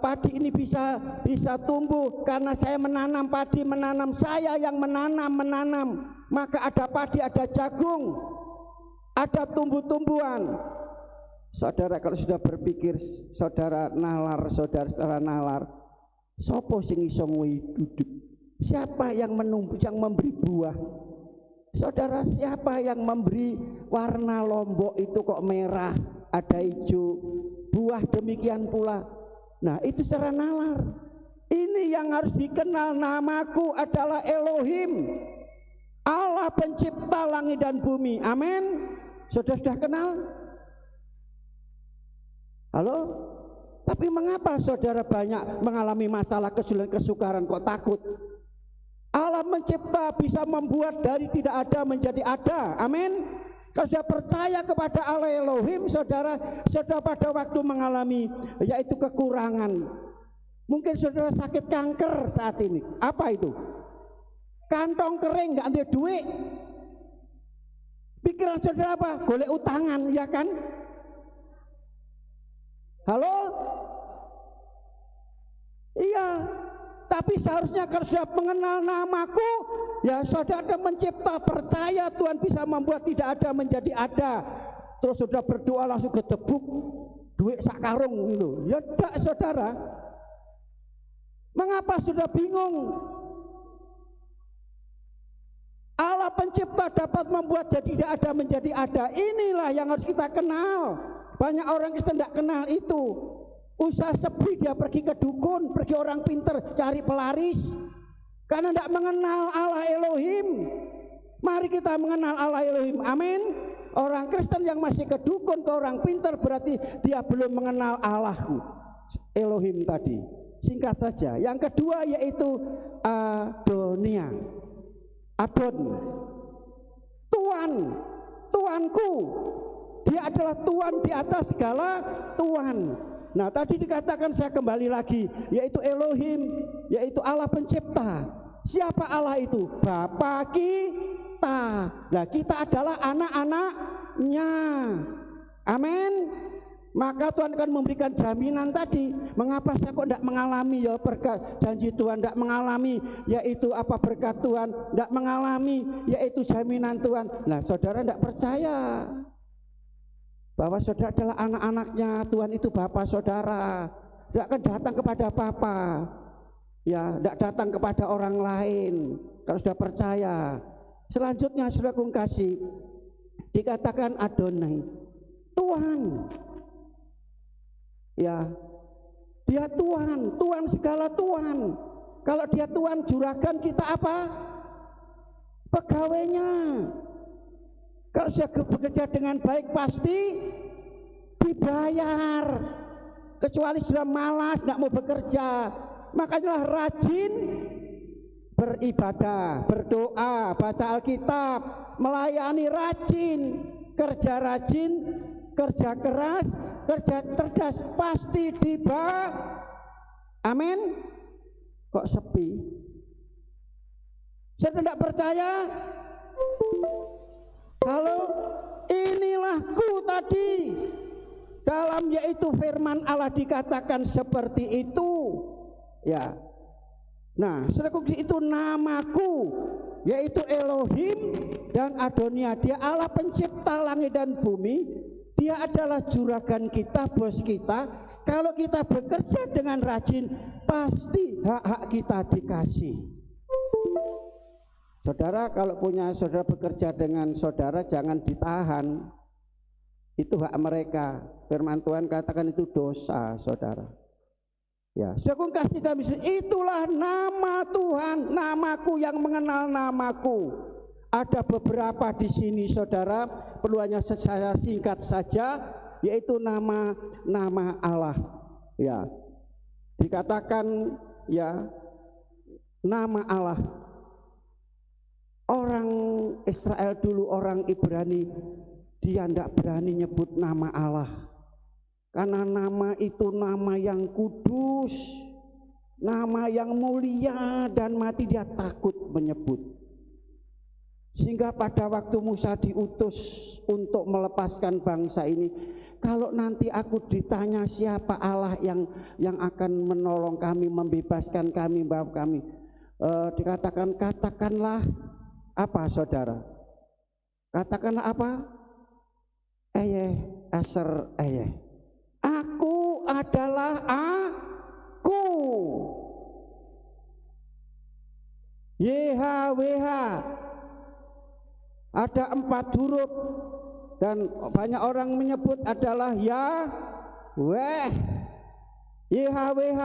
B: padi ini bisa tumbuh karena saya menanam padi, saya yang menanam, maka ada padi, ada jagung, ada tumbuh-tumbuhan. Saudara, kalau sudah berpikir saudara nalar, saudara nalar, sopo sing iso duduk? Siapa yang menumbuh, yang memberi buah? Saudara, siapa yang memberi warna lombok itu kok merah, ada hijau, buah demikian pula. Nah, itu secara nalar. Ini yang harus dikenal, namaku adalah Elohim, Allah pencipta langit dan bumi. Amin. Sudah kenal? Halo? Tapi mengapa saudara banyak mengalami masalah, kesulitan, kesukaran, kok takut? Allah mencipta bisa membuat dari tidak ada menjadi ada. Amin. Kalau sudah percaya kepada Allah Elohim, saudara pada waktu mengalami yaitu kekurangan, mungkin saudara sakit kanker saat ini. Apa itu? Kantong kering, nggak ada duit. Pikiran saudara apa? Golek utangan, ya kan? Halo? Iya. Tapi seharusnya kalau sudah mengenal namaku, ya saudara mencipta, percaya Tuhan bisa membuat tidak ada menjadi ada. Terus sudah berdoa langsung gedebuk duit sak karung itu. Ya tidak, saudara. Mengapa sudah bingung? Allah pencipta dapat membuat jadi tidak ada menjadi ada. Inilah yang harus kita kenal. Banyak orang Kristen tidak kenal itu. Usaha sepi dia pergi ke dukun, pergi orang pinter cari pelaris, karena tidak mengenal Allah Elohim. Mari kita mengenal Allah Elohim. Amin. Orang Kristen yang masih ke dukun, ke orang pinter, berarti dia belum mengenal Allahku Elohim tadi. Singkat saja. Yang kedua yaitu Adonia. Adon, Tuhan, Tuanku. Dia adalah Tuhan di atas segala Tuhan. Nah, tadi dikatakan, saya kembali lagi, yaitu Elohim, yaitu Allah pencipta. Siapa Allah itu? Bapa kita. Nah, kita adalah anak-anaknya. Amin. Maka Tuhan akan memberikan jaminan tadi. Mengapa saya kok tidak mengalami ya berkat janji Tuhan, tidak mengalami yaitu apa berkat Tuhan, tidak mengalami yaitu jaminan Tuhan. Nah, saudara tidak percaya bahwa saudara adalah anak-anaknya Tuhan, itu Bapa saudara. Tidak akan datang kepada Papa, ya, tidak datang kepada orang lain. Kalau sudah percaya. Selanjutnya saudara kasih, dikatakan Adonai, Tuhan. Ya, dia Tuhan, Tuhan segala Tuhan. Kalau dia Tuhan, juragan kita apa? Pegawainya. Kalau sudah bekerja dengan baik pasti dibayar. Kecuali sudah malas, tidak mau bekerja. Makanya rajin beribadah, berdoa, baca Alkitab, melayani rajin, kerja rajin, kerja keras, kerja cerdas, pasti amin. Kok sepi? Saya tidak percaya. Halo, inilah ku tadi. Dalam yaitu firman Allah dikatakan seperti itu. Ya. Nah, saudaraku, itu namaku, yaitu Elohim dan Adonia. Dia Allah pencipta langit dan bumi. Dia adalah juragan kita, bos kita. Kalau kita bekerja dengan rajin, pasti hak-hak kita dikasih. Saudara, kalau punya saudara bekerja dengan saudara, jangan ditahan. Itu hak mereka. Firman Tuhan katakan itu dosa, saudara. Ya, saudara kasih kami, itulah nama Tuhan, namaku yang mengenal namaku. Ada beberapa di sini, saudara, perlu hanya secara singkat saja, yaitu nama Allah. Ya, dikatakan ya nama Allah. Orang Israel dulu, orang Ibrani, dia tidak berani nyebut nama Allah. Karena nama itu nama yang kudus, nama yang mulia, dan mati dia takut menyebut. Sehingga pada waktu Musa diutus untuk melepaskan bangsa ini, kalau nanti aku ditanya siapa Allah yang akan menolong kami, membebaskan kami, Bapak kami, katakanlah apa saudara? Katakanlah apa? Aser. Aku adalah aku. YHWH. Ada 4 huruf dan banyak orang menyebut adalah Yahweh. YHWH.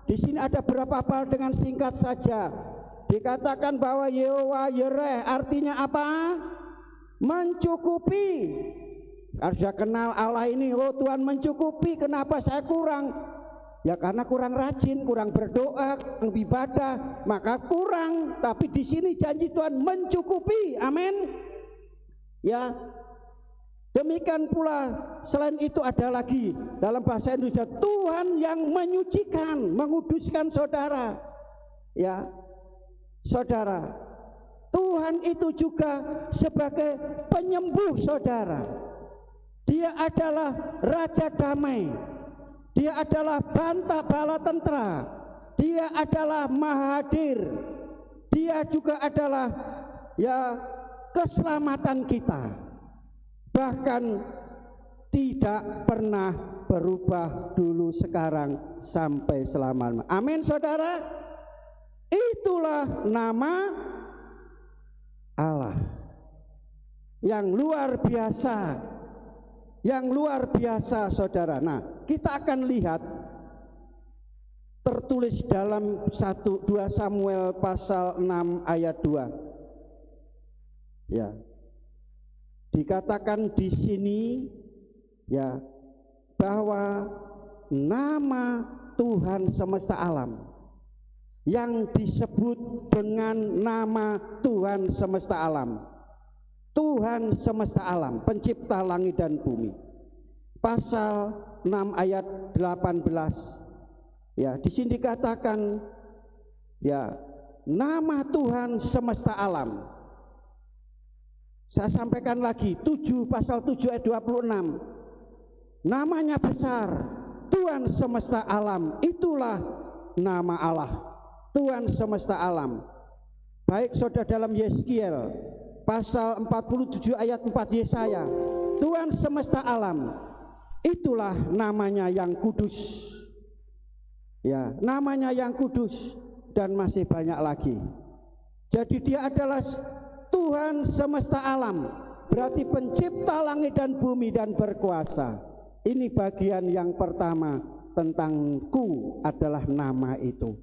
B: Di sini ada berapa hal dengan singkat saja. Dikatakan bahwa Yehovah Yireh artinya apa? Mencukupi. Harus kenal Allah ini, oh Tuhan mencukupi, kenapa saya kurang? Ya karena kurang rajin, kurang berdoa, kurang ibadah, maka kurang. Tapi di sini janji Tuhan mencukupi, amin. Ya, demikian pula selain itu ada lagi dalam bahasa Indonesia, Tuhan yang menyucikan, menguduskan saudara. Ya, saudara, Tuhan itu juga sebagai penyembuh saudara. Dia adalah Raja Damai, Dia adalah Banta Bala Tentara, Dia adalah Mahadir, Dia juga adalah ya keselamatan kita. Bahkan tidak pernah berubah dulu, sekarang, sampai selama-lamanya. Amin saudara. Itulah nama Allah yang luar biasa, yang luar biasa saudara. Nah, kita akan lihat tertulis dalam 2 Samuel pasal 6 ayat 2. Ya. Dikatakan di sini ya bahwa nama Tuhan semesta alam yang disebut dengan nama Tuhan semesta alam, Tuhan semesta alam, pencipta langit dan bumi. Pasal 6 ayat 18. Ya, di sini dikatakan ya, nama Tuhan semesta alam. Saya sampaikan lagi, pasal 7 ayat 26. Namanya besar, Tuhan semesta alam, itulah nama Allah, Tuhan semesta alam. Baik saudara, dalam Yeskiel pasal 47 ayat 4 Yesaya, Tuhan semesta alam, itulah namanya yang kudus. Ya, namanya yang kudus, dan masih banyak lagi. Jadi dia adalah Tuhan semesta alam, berarti pencipta langit dan bumi dan berkuasa. Ini bagian yang pertama tentang ku adalah nama itu.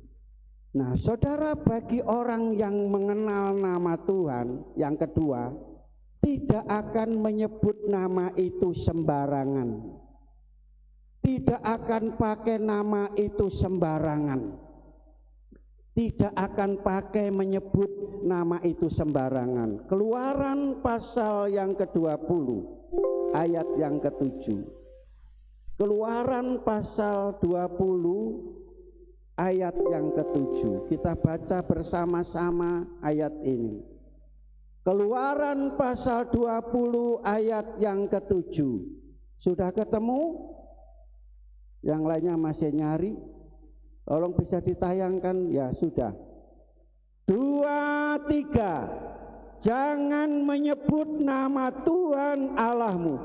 B: Nah saudara, bagi orang yang mengenal nama Tuhan, yang kedua, tidak akan menyebut nama itu sembarangan. Tidak akan pakai nama itu sembarangan. Tidak akan pakai menyebut nama itu sembarangan. Keluaran pasal yang ke-20 ayat yang ke-7. Keluaran pasal 20 ayat yang ke-7. Kita baca bersama-sama ayat ini. Keluaran pasal 20 ayat yang ke-7. Sudah ketemu? Yang lainnya masih nyari? Tolong bisa ditayangkan, ya sudah. 2, 3. Jangan menyebut nama Tuhan Allahmu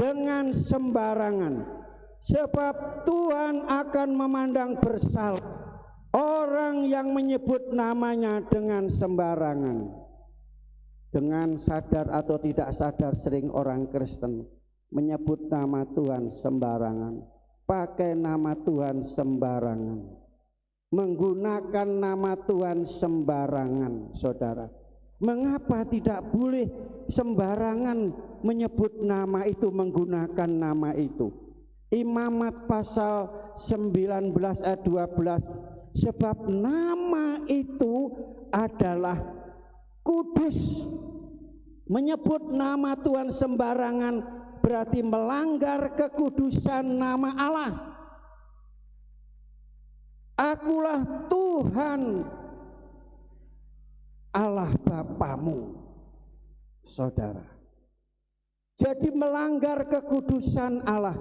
B: dengan sembarangan, sebab Tuhan akan memandang bersalah orang yang menyebut namanya dengan sembarangan. Dengan sadar atau tidak sadar, sering orang Kristen menyebut nama Tuhan sembarangan, pakai nama Tuhan sembarangan, menggunakan nama Tuhan sembarangan. Saudara, mengapa tidak boleh sembarangan menyebut nama itu, menggunakan nama itu? Imamat pasal 19 ayat 12, sebab nama itu adalah kudus. Menyebut nama Tuhan sembarangan berarti melanggar kekudusan nama Allah. Akulah Tuhan Allah Bapamu, saudara. Jadi melanggar kekudusan Allah.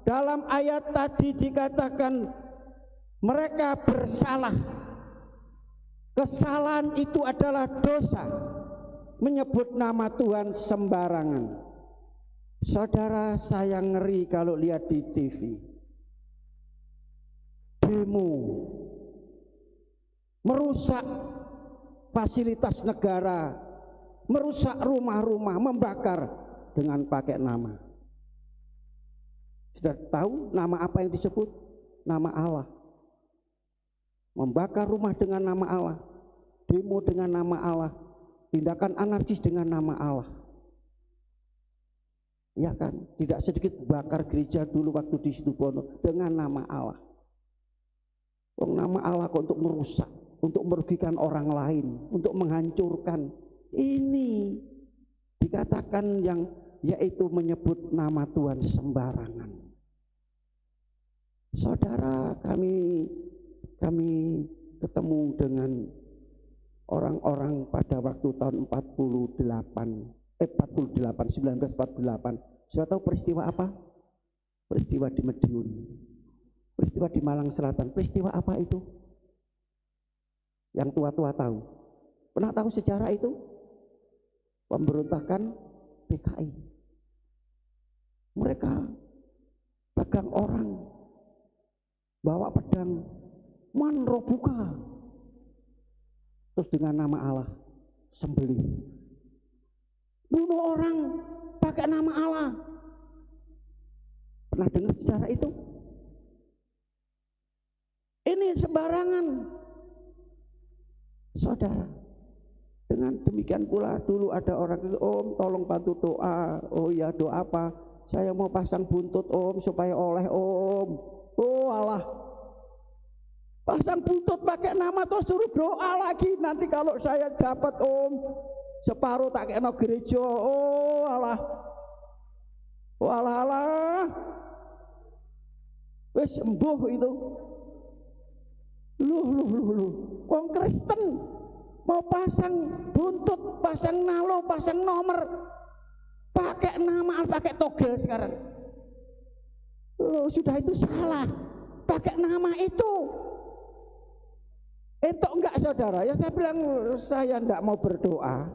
B: Dalam ayat tadi dikatakan mereka bersalah. Kesalahan itu adalah dosa. Menyebut nama Tuhan sembarangan. Saudara, saya ngeri kalau lihat di TV. Demo merusak fasilitas negara, merusak rumah-rumah, membakar dengan pakai nama. Sudah tahu nama apa yang disebut? Nama Allah. Membakar rumah dengan nama Allah, demo dengan nama Allah, tindakan anarkis dengan nama Allah. Ya kan? Tidak sedikit bakar gereja dulu waktu di Situbondo dengan nama Allah. Nama Allah kok untuk merusak, untuk merugikan orang lain, untuk menghancurkan. Ini dikatakan yang yaitu menyebut nama Tuhan sembarangan. Saudara, kami ketemu dengan orang-orang pada waktu tahun 1948. Sudah tahu peristiwa apa? Peristiwa di Madiun, peristiwa di Malang Selatan. Peristiwa apa itu? Yang tua-tua tahu. Pernah tahu sejarah itu? Pemberontakan PKI. Mereka pegang orang, bawa pedang, manrobuka, terus dengan nama Allah sembelih, bunuh orang pakai nama Allah. Pernah dengar sejarah itu? Ini sembarangan, saudara. Dengan demikian pula dulu ada orang itu, Om tolong bantu doa. Oh ya, doa apa? Saya mau pasang buntut Om supaya oleh Om. Oh Allah, pasang buntut pakai nama terus suruh doa lagi. Nanti kalau saya dapat Om separuh tak kena gereja. Oh Allah, oh Allah Allah, wis sembuh itu. Lu, wong Kristen mau pasang buntut, pasang nalo, pasang nomor, pakai nama, pakai togel sekarang. Loh, sudah itu salah, pakai nama itu. Itu enggak saudara, ya saya bilang saya enggak mau berdoa.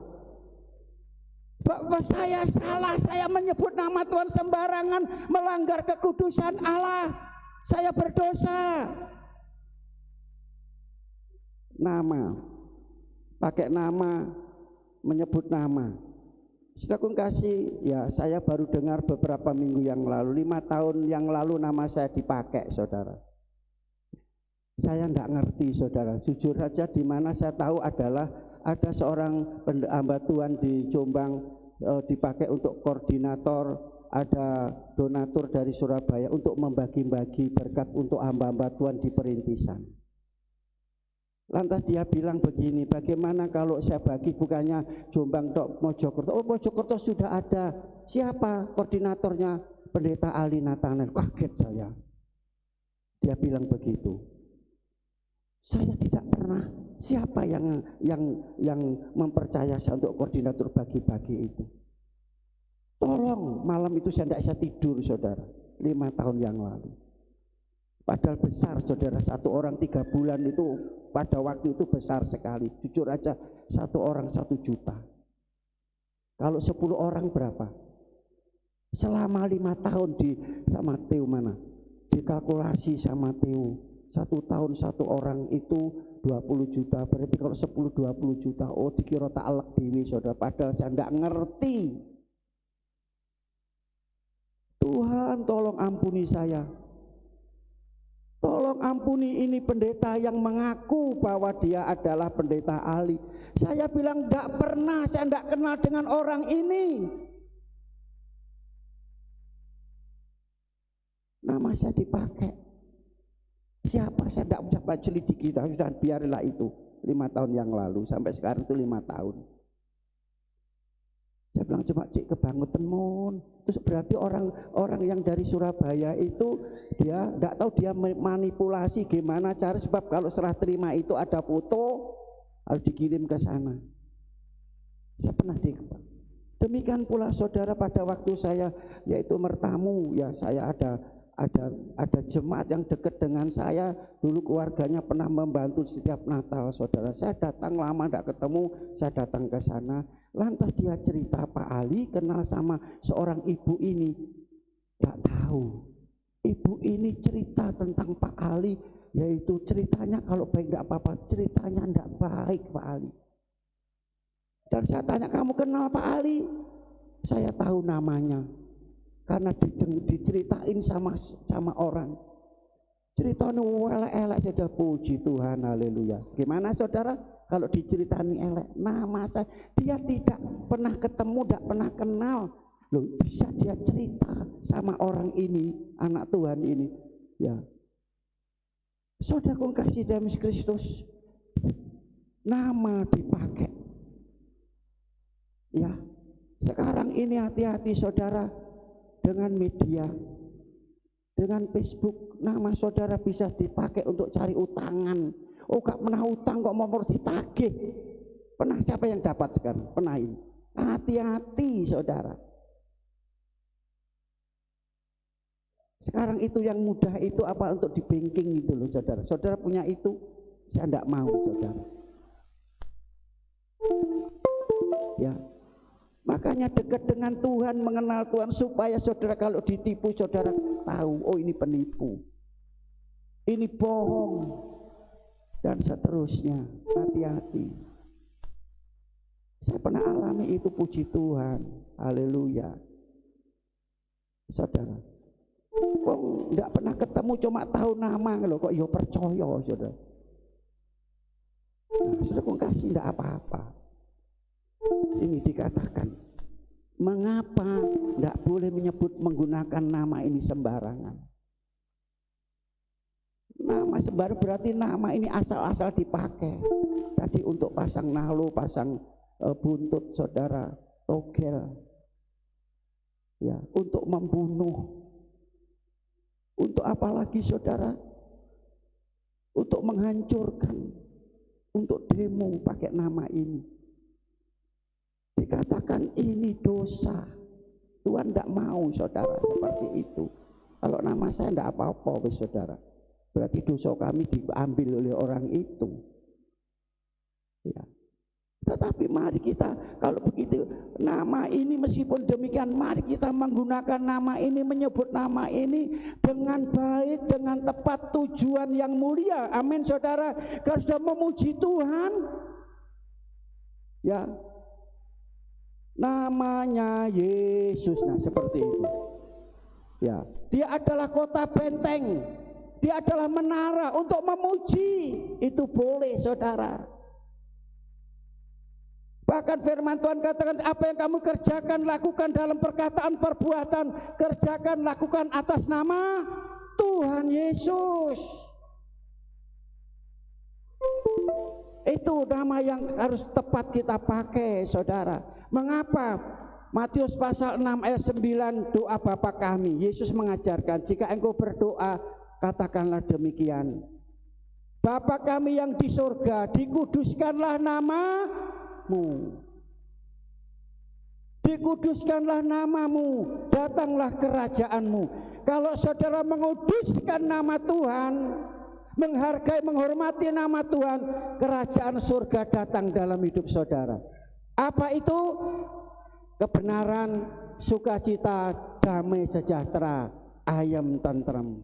B: Bapak saya salah, saya menyebut nama Tuhan sembarangan, melanggar kekudusan Allah. Saya berdosa. Nama, pakai nama, menyebut nama. Saudaraku kasih, ya saya baru dengar beberapa minggu yang lalu, 5 tahun yang lalu nama saya dipakai, saudara. Saya enggak ngerti, saudara. Jujur saja, di mana saya tahu adalah ada seorang hamba Tuhan di Jombang dipakai untuk koordinator, ada donatur dari Surabaya untuk membagi-bagi berkat untuk hamba-hamba Tuhan di perintisan. Lantas dia bilang begini, bagaimana kalau saya bagi bukannya Jombang tok, Mojokerto? Oh, Mojokerto sudah ada. Siapa koordinatornya? Pendeta Ali Nathanael. Kaget saya. Dia bilang begitu. Saya tidak pernah. Siapa yang mempercaya saya untuk koordinator bagi-bagi itu? Tolong, malam itu saya tidak bisa tidur, saudara. 5 tahun yang lalu. Padahal besar, saudara, 1 orang 3 bulan itu pada waktu itu besar sekali. Jujur aja, 1 orang 1 juta. Kalau 10 orang berapa? Selama 5 tahun di sama Theo mana? Dikalkulasi sama Theo, 1 tahun 1 orang itu 20 juta. Berarti kalau 10 20 juta. Oh, dikira tak alek dewi, saudara. Padahal saya tidak ngerti. Tuhan tolong ampuni saya. Tolong ampuni ini pendeta yang mengaku bahwa dia adalah pendeta Ali. Saya bilang enggak pernah, saya enggak kenal dengan orang ini. Nama saya dipakai. Siapa? Saya enggak bisa selidiki, sudah biarlah itu. 5 tahun yang lalu, sampai sekarang itu 5 tahun. Saya bilang cuma cik kebangetan mon. Terus berarti orang yang dari Surabaya itu dia enggak tahu dia manipulasi gimana cara, sebab kalau serah terima itu ada foto harus dikirim ke sana. Saya pernah demikian pula saudara pada waktu saya yaitu mertamu ya, saya ada jemaat yang dekat dengan saya dulu, keluarganya pernah membantu setiap Natal saudara. Saya datang lama tidak ketemu, saya datang ke sana. Lantas dia cerita, Pak Ali kenal sama seorang ibu ini. Gak tahu. Ibu ini cerita tentang Pak Ali, yaitu ceritanya kalau baik tidak apa-apa, ceritanya tidak baik Pak Ali. Dan saya tanya, kamu kenal Pak Ali? Saya tahu namanya karena diceritain sama orang. Ceritanya elek-elek, sudah puji Tuhan, haleluya. Gimana saudara kalau diceritani elek? Nama saya, dia tidak pernah ketemu, tidak pernah kenal. Loh, bisa dia cerita sama orang ini, anak Tuhan ini. Ya, saudaraku kasih dalam Kristus, nama dipakai. Ya, sekarang ini hati-hati saudara dengan media. Dengan Facebook, nama saudara bisa dipakai untuk cari utangan. Oh, gak pernah utang kok mau ditagih. Pernah siapa yang dapat sekarang? Pernah ini. Hati-hati saudara. Sekarang itu yang mudah itu apa, untuk di banking itu loh saudara. Saudara punya itu, saya tidak mau saudara. Ya. Makanya dekat dengan Tuhan, mengenal Tuhan, supaya saudara kalau ditipu saudara tahu, oh ini penipu, ini bohong, dan seterusnya. Hati-hati. Saya pernah alami itu, puji Tuhan, haleluya. Saudara, kok enggak pernah ketemu, cuma tahu nama loh, kok yo percaya saudara. Nah, saudara kok kasih enggak apa-apa. Ini dikatakan, mengapa tidak boleh menggunakan nama ini sembarangan? Nama sembarangan berarti nama ini asal-asal dipakai. Tadi untuk pasang nalo, pasang buntut saudara, togel, ya, untuk membunuh. Untuk apa lagi saudara? Untuk menghancurkan, untuk demo pakai nama ini. Dikatakan ini dosa. Tuhan tidak mau saudara seperti itu. Kalau nama saya tidak apa-apa saudara, berarti dosa kami diambil oleh orang itu. Ya. Tetapi mari kita, kalau begitu nama ini, meskipun demikian mari kita menggunakan nama ini, menyebut nama ini dengan baik, dengan tepat, tujuan yang mulia. Amin saudara. Kalau sudah memuji Tuhan, ya, namanya Yesus. Nah seperti itu. Ya, dia adalah kota benteng, dia adalah menara untuk memuji. Itu boleh saudara. Bahkan firman Tuhan katakan, apa yang kamu kerjakan, lakukan dalam perkataan, perbuatan, kerjakan, lakukan atas nama Tuhan Yesus. Itu nama yang harus tepat kita pakai saudara. Mengapa? Matius pasal 6 ayat 9, doa Bapa kami. Yesus mengajarkan, jika engkau berdoa, katakanlah demikian. Bapa kami yang di surga, dikuduskanlah namamu. Dikuduskanlah namamu, datanglah kerajaanmu. Kalau saudara menguduskan nama Tuhan, menghargai, menghormati nama Tuhan, kerajaan surga datang dalam hidup saudara. Apa itu? Kebenaran, sukacita, damai sejahtera, ayam tentram.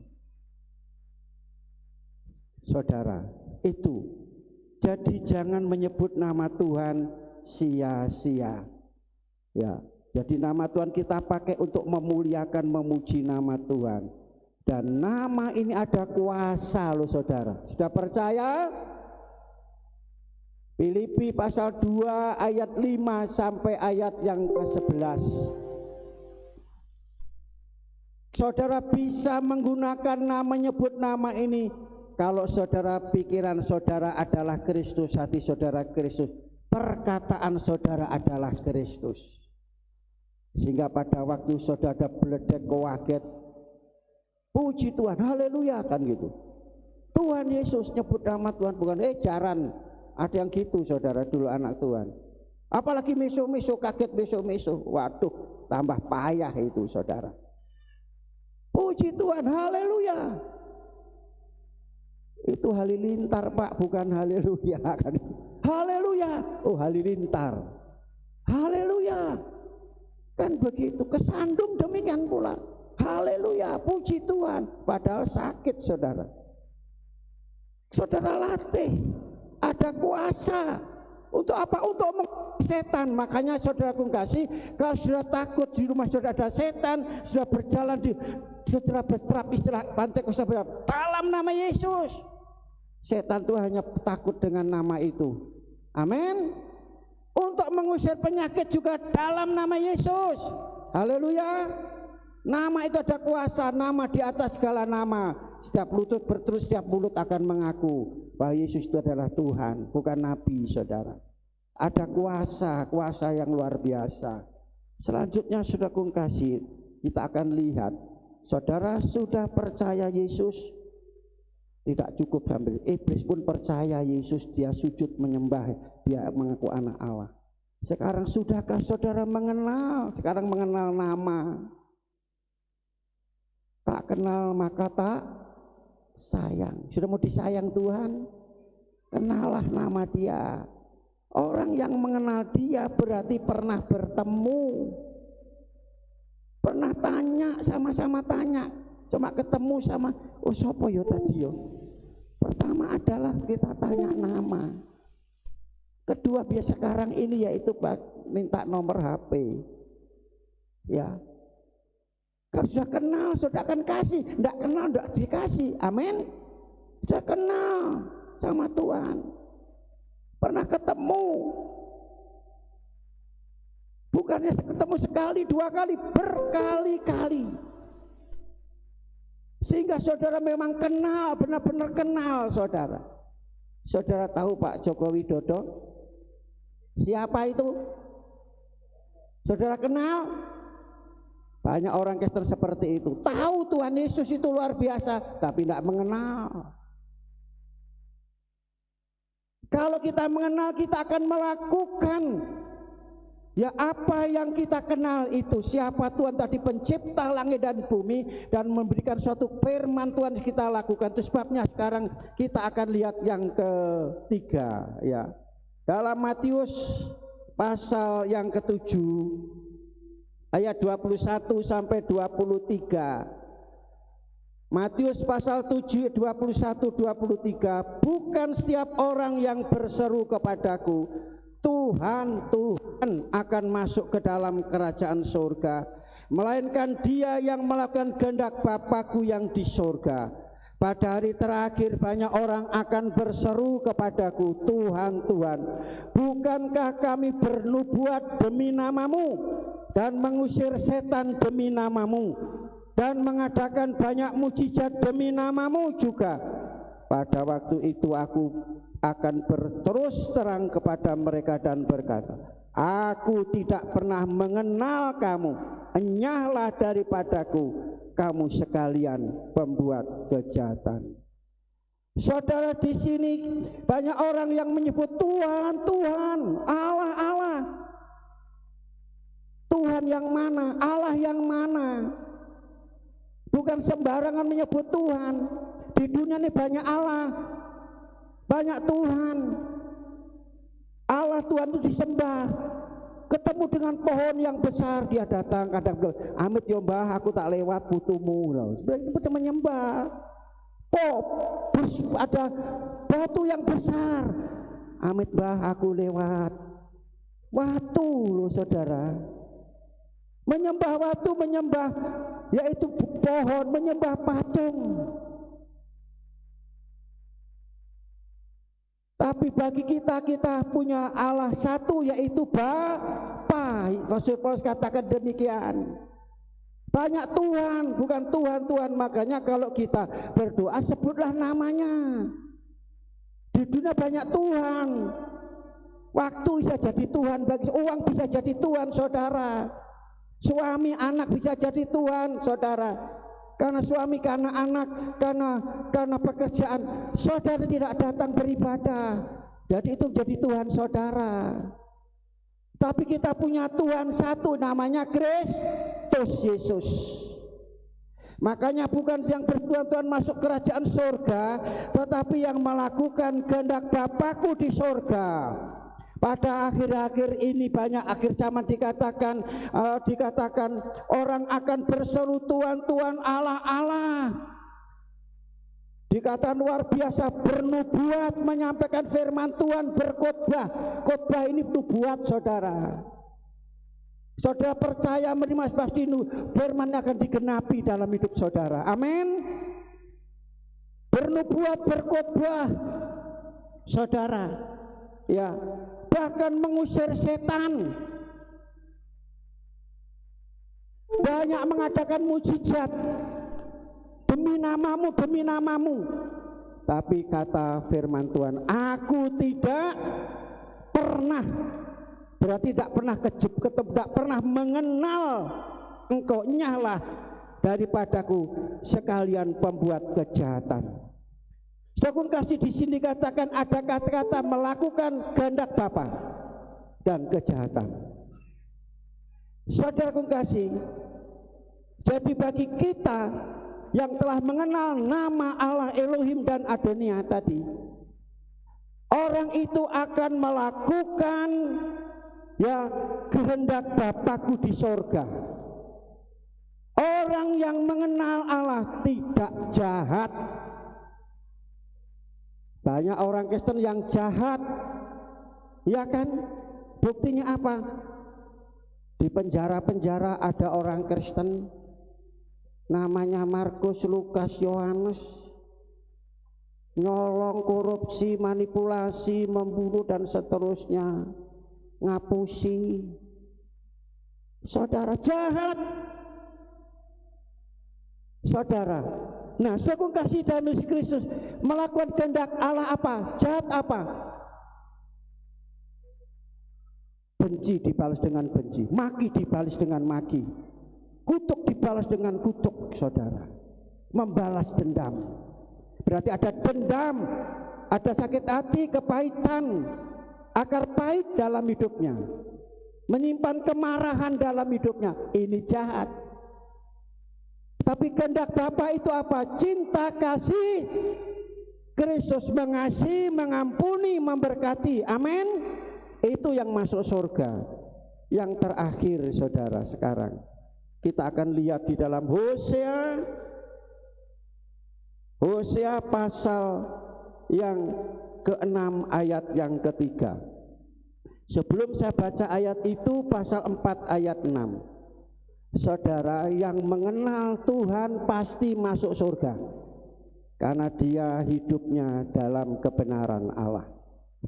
B: Saudara, itu. Jadi jangan menyebut nama Tuhan sia-sia. Ya, jadi nama Tuhan kita pakai untuk memuliakan, memuji nama Tuhan. Dan nama ini ada kuasa loh saudara. Sudah percaya? Filipi pasal 2 ayat 5 sampai ayat yang ke-11. Saudara bisa menggunakan nama, menyebut nama ini kalau saudara pikiran saudara adalah Kristus, hati saudara Kristus, perkataan saudara adalah Kristus. Sehingga pada waktu saudara beledek kaget, puji Tuhan, haleluya, kan gitu. Tuhan Yesus nyebut nama Tuhan, bukan jaran. Ada yang gitu saudara dulu anak Tuhan. Apalagi meso-meso, kaget meso-meso, waduh tambah payah itu saudara. Puji Tuhan, haleluya. Itu halilintar Pak, bukan haleluya kan. Haleluya, oh halilintar, haleluya, kan begitu. Kesandung demikian pula, haleluya, puji Tuhan. Padahal sakit saudara. Saudara latih, ada kuasa. Untuk apa? Untuk setan. Makanya saudara kasih, kalau sudah takut di rumah saudara ada setan, sudah berjalan di saudara berserap istilah pantai kuasa dalam nama Yesus. Setan itu hanya takut dengan nama itu. Amin. Untuk mengusir penyakit juga dalam nama Yesus. Haleluya. Nama itu ada kuasa, nama di atas segala nama. Setiap lutut berterus, setiap mulut akan mengaku bahwa Yesus itu adalah Tuhan, bukan nabi saudara. Ada kuasa, kuasa yang luar biasa. Selanjutnya saudara kasih, kita akan lihat saudara sudah percaya Yesus. Tidak cukup sambil iblis pun percaya Yesus, dia sujud menyembah, dia mengaku anak Allah. Sekarang sudahkah saudara mengenal? Sekarang mengenal nama. Tak kenal maka tak sayang. Sudah mau disayang Tuhan? Kenallah nama dia. Orang yang mengenal dia berarti pernah bertemu, pernah tanya, sama-sama tanya. Cuma ketemu sama, oh sopo yo tadi yo. Pertama adalah kita tanya nama. Kedua biasa sekarang ini yaitu minta nomor HP. Ya. Kalau sudah kenal, sudah akan kasih. Tidak kenal, tidak dikasih. Amin. Sudah kenal sama Tuhan. Pernah ketemu. Bukannya ketemu sekali, dua kali, berkali-kali. Sehingga saudara memang kenal, benar-benar kenal saudara. Saudara tahu Pak Joko Widodo? Siapa itu? Saudara kenal? Banyak orang Kristen seperti itu. Tahu Tuhan Yesus itu luar biasa, tapi tidak mengenal. Kalau kita mengenal, kita akan melakukan ya apa yang kita kenal itu. Siapa Tuhan tadi, pencipta langit dan bumi, dan memberikan suatu firman Tuhan kita lakukan. Itu sebabnya sekarang kita akan lihat yang ketiga ya. Dalam Matius pasal yang ke-7 ayat 21 sampai 23. Matius pasal 7 21 23. Bukan setiap orang yang berseru kepadaku, Tuhan, Tuhan, akan masuk ke dalam kerajaan surga, melainkan dia yang melakukan kehendak Bapa-Ku yang di surga. Pada hari terakhir banyak orang akan berseru kepadaku, Tuhan, Tuhan, bukankah kami bernubuat demi namamu dan mengusir setan demi namamu dan mengadakan banyak mujizat demi namamu juga? Pada waktu itu aku akan berterus terang kepada mereka dan berkata, aku tidak pernah mengenal kamu, enyahlah daripadaku kamu sekalian pembuat kejahatan. Saudara, di sini banyak orang yang menyebut Tuhan, Tuhan, Allah, Allah. Tuhan yang mana? Allah yang mana? Bukan sembarangan menyebut Tuhan. Di dunia ini banyak Allah, banyak Tuhan. Allah Tuhan itu disembah. Ketemu dengan pohon yang besar, dia datang kadang bilang, amit ya mbah, aku tak lewat butuhmu. Sebenarnya itu menyembah. Ada batu yang besar, amit mbah, aku lewat. Watu loh saudara. Menyembah watu, menyembah yaitu pohon, menyembah patung. Tapi bagi kita, kita punya Allah satu, yaitu Bapa. Rasul Paulus katakan demikian. Banyak Tuhan, bukan Tuhan-Tuhan. Makanya kalau kita berdoa, sebutlah namanya. Di dunia banyak Tuhan. Waktu bisa jadi Tuhan, bagi uang bisa jadi Tuhan saudara. Suami anak bisa jadi Tuhan, saudara. Karena suami, karena anak, karena pekerjaan, saudara tidak datang beribadah. Jadi itu menjadi Tuhan saudara. Tapi kita punya Tuhan satu, namanya Kristus Yesus. Makanya bukan yang bertuhan-tuhan masuk kerajaan surga, tetapi yang melakukan kehendak Bapakku di surga. Pada akhir-akhir ini banyak akhir zaman dikatakan orang akan berseru Tuhan, Tuhan, Allah, Allah. Dikatakan luar biasa, bernubuat, menyampaikan firman Tuhan, berkhotbah. Khotbah ini nubuat, saudara. Saudara percaya menerima pasti firman akan digenapi dalam hidup saudara. Amin. Bernubuat, berkhotbah, saudara, ya, bahkan mengusir setan, banyak mengadakan mujizat demi namamu, demi namamu. Tapi kata firman Tuhan, aku tidak pernah, berarti tidak pernah tidak pernah mengenal engkau, nyalah daripadaku sekalian pembuat kejahatan. Saudara kasih, di sini katakan ada kata-kata melakukan kehendak Bapa dan kejahatan. Saudara kasih, jadi bagi kita yang telah mengenal nama Allah Elohim dan Adonia tadi, orang itu akan melakukan ya kehendak Bapakku di sorga. Orang yang mengenal Allah tidak jahat. Banyak orang Kristen yang jahat, ya kan? Buktinya apa? Di penjara-penjara ada orang Kristen namanya Markus, Lukas, Yohanes, nyolong, korupsi, manipulasi, membunuh dan seterusnya, ngapusi. Saudara, jahat. Saudara, nah, saudara kasih dalam Yesus Kristus melakukan kehendak Allah apa? Jahat apa? Benci dibalas dengan benci, maki dibalas dengan maki, kutuk dibalas dengan kutuk, saudara. Membalas dendam. Berarti ada dendam, ada sakit hati, kepahitan, akar pahit dalam hidupnya, menyimpan kemarahan dalam hidupnya. Ini jahat. Tapi kehendak Bapa itu apa? Cinta, kasih. Kristus mengasihi, mengampuni, memberkati. Amin. Itu yang masuk surga. Yang terakhir, saudara, sekarang kita akan lihat di dalam Hosea pasal yang ke-6 ayat yang ketiga. Sebelum saya baca ayat itu, pasal 4 ayat 6. Saudara, yang mengenal Tuhan pasti masuk surga karena dia hidupnya dalam kebenaran Allah.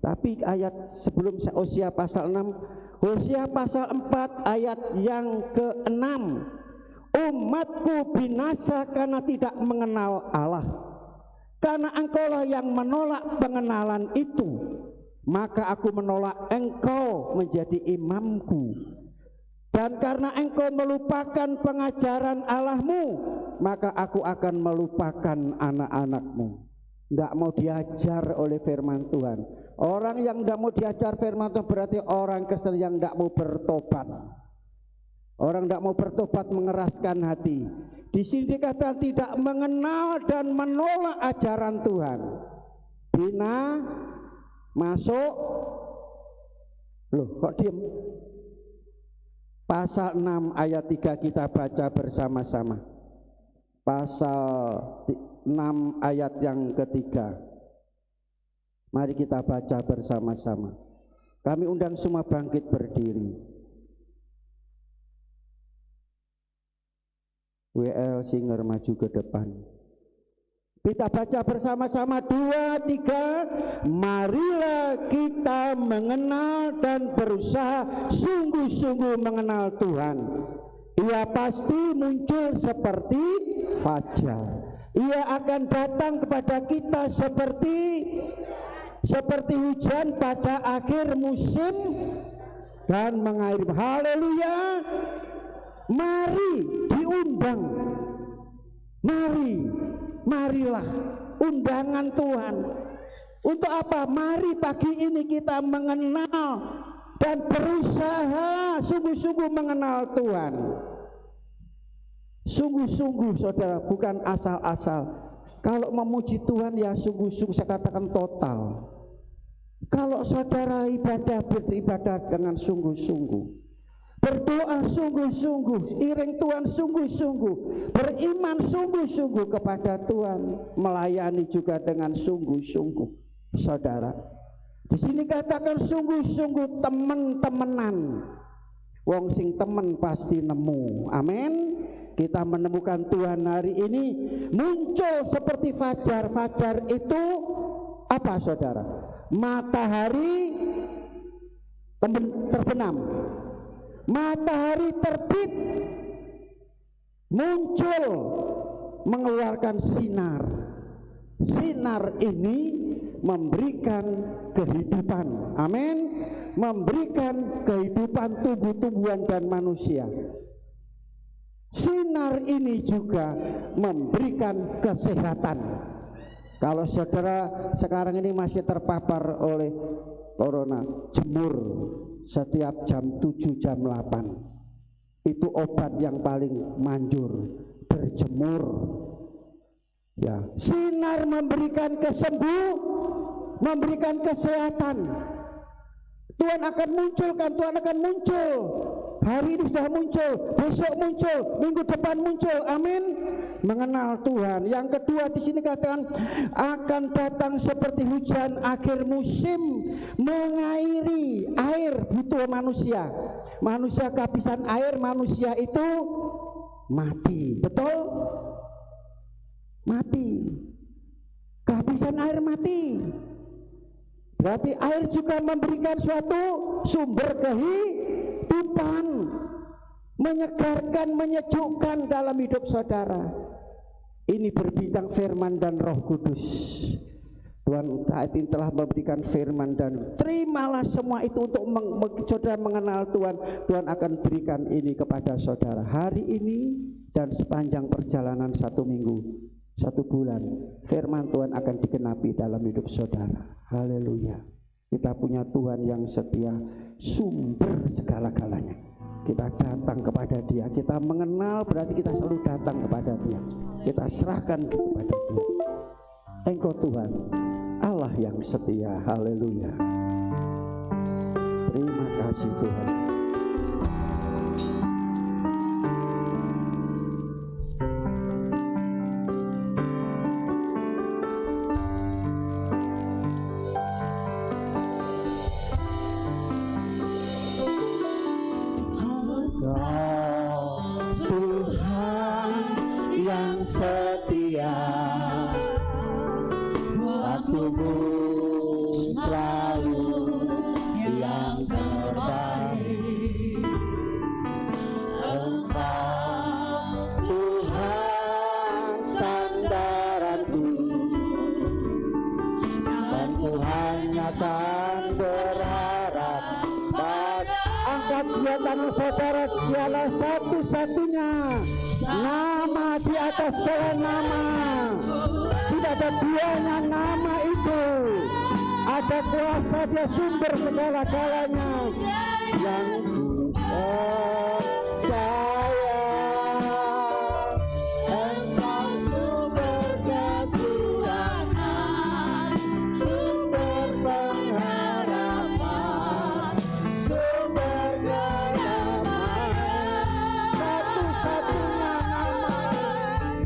B: Tapi ayat sebelum Hosea pasal 6, Hosea pasal 4 ayat yang ke-6, umatku binasa karena tidak mengenal Allah. Karena engkaulah yang menolak pengenalan itu, maka aku menolak engkau menjadi imamku. Dan karena engkau melupakan pengajaran Allahmu, maka aku akan melupakan anak-anakmu. Tidak mau diajar oleh firman Tuhan. Orang yang tidak mau diajar firman Tuhan berarti orang Kristen yang tidak mau bertobat. Orang tidak mau bertobat, mengeraskan hati. Di sini dikatakan tidak mengenal dan menolak ajaran Tuhan. Bina masuk. Loh, kok diem? Pasal 6 ayat 3 kita baca bersama-sama. Pasal 6 ayat yang ketiga. Mari kita baca bersama-sama. Kami undang semua bangkit berdiri. WL Singer maju ke depan. Kita baca bersama-sama 2, 3. Marilah kita mengenal dan berusaha sungguh-sungguh mengenal Tuhan. Ia pasti muncul seperti fajar. Ia akan datang kepada kita seperti hujan pada akhir musim dan mengairi. Haleluya. Mari diundang. Marilah undangan Tuhan. Untuk apa? Mari pagi ini kita mengenal dan berusaha sungguh-sungguh mengenal Tuhan. Sungguh-sungguh saudara, bukan asal-asal. Kalau memuji Tuhan ya sungguh-sungguh, saya katakan total. Kalau saudara beribadah dengan sungguh-sungguh, berdoa sungguh-sungguh, iring Tuhan sungguh-sungguh, beriman sungguh-sungguh kepada Tuhan, melayani juga dengan sungguh-sungguh, saudara. Di sini katakan sungguh-sungguh, temen-temenan. Wong sing temen pasti nemu. Amin. Kita menemukan Tuhan hari ini muncul seperti fajar. Fajar itu apa saudara? Matahari terbenam, matahari terbit, muncul mengeluarkan sinar. Sinar ini memberikan kehidupan, amin, memberikan kehidupan tumbuh-tumbuhan dan manusia. Sinar ini juga memberikan kesehatan. Kalau saudara sekarang ini masih terpapar oleh corona, jemur setiap jam 7, jam 8. Itu obat yang paling manjur, berjemur. Ya, sinar memberikan kesembuhan, memberikan kesehatan. Tuhan akan munculkan, Tuhan akan muncul. Hari ini sudah muncul, besok muncul, minggu depan muncul. Amin. Mengenal Tuhan. Yang kedua di sini katakan akan datang seperti hujan akhir musim, mengairi air butuh manusia. Manusia kehabisan air, manusia itu mati. Betul? Mati. Kehabisan air mati. Berarti air juga memberikan suatu sumber kehidupan, menyegarkan, menyejukkan dalam hidup saudara. Ini berbincang firman dan Roh Kudus. Tuhan saat ini telah memberikan firman dan terimalah semua itu untuk saudara mengenal Tuhan. Tuhan akan berikan ini kepada saudara hari ini dan sepanjang perjalanan 1 minggu, 1 bulan. Firman Tuhan akan digenapi dalam hidup saudara. Haleluya. Kita punya Tuhan yang setia, sumber segala-galanya. Kita datang kepada Dia, kita mengenal berarti kita selalu datang kepada Dia. Kita serahkan kepada Dia. Engkau Tuhan, Allah yang setia. Haleluya. Terima kasih Tuhan.
C: Setia, waktumu selalu yang terbaik. Engkau Tuhan sandaranku, dan ku hanya akan berharap pada.
B: Angkat dua tangan saudara, dialah satu-satunya nama di atas segala nama. Tidak ada duanya nama itu. Ada kuasa, Dia sumber segala-galanya. Yang ku percaya,
C: Engkau sumber kekuatan, sumber pengharapan, sumber kedamaian.
B: satu-satunya nama.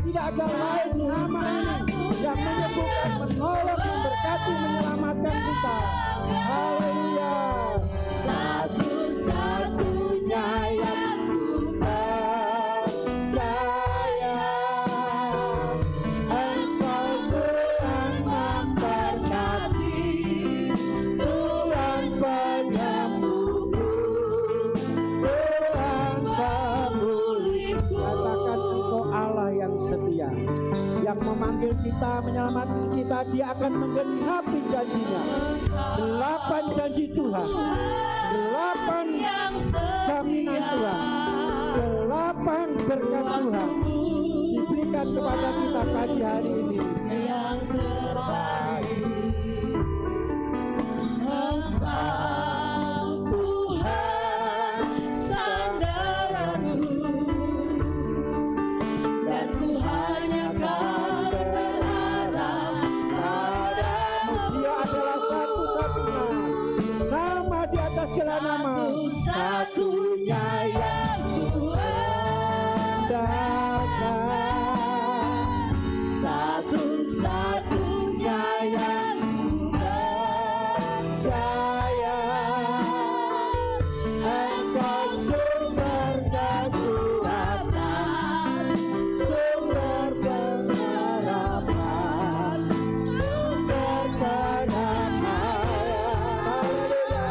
B: Tidak ada lain nama ini yang menyembuhkan, menolong, memberkati, menyelamatkan kita. Haleluya.
C: Satu-satunya yang ku percaya, Engkau Tuhan memberkati, Tuhan penyembuhku, Tuhan pemulihku.
B: Katakan Engkau Allah yang setia, yang memanggil kita, menyelamatkan kita. Dia akan menggenapi janjinya. 8 janji Tuhan, 8 jaminan Tuhan, 8 berkat Tuhan diberikan kepada kita pagi hari ini.
C: yang terbaik. Engkau Tuhan sandaranku, dan ku hanya kan berharap padamu.
B: Dia adalah satu-satunya nama di atas segala nama.
C: Satu-satunya yang ku andalkan, satu-satunya yang ku percaya. Engkau sumber kekuatan, sumber pengharapan, sumber kedamaian.
B: Haleluya.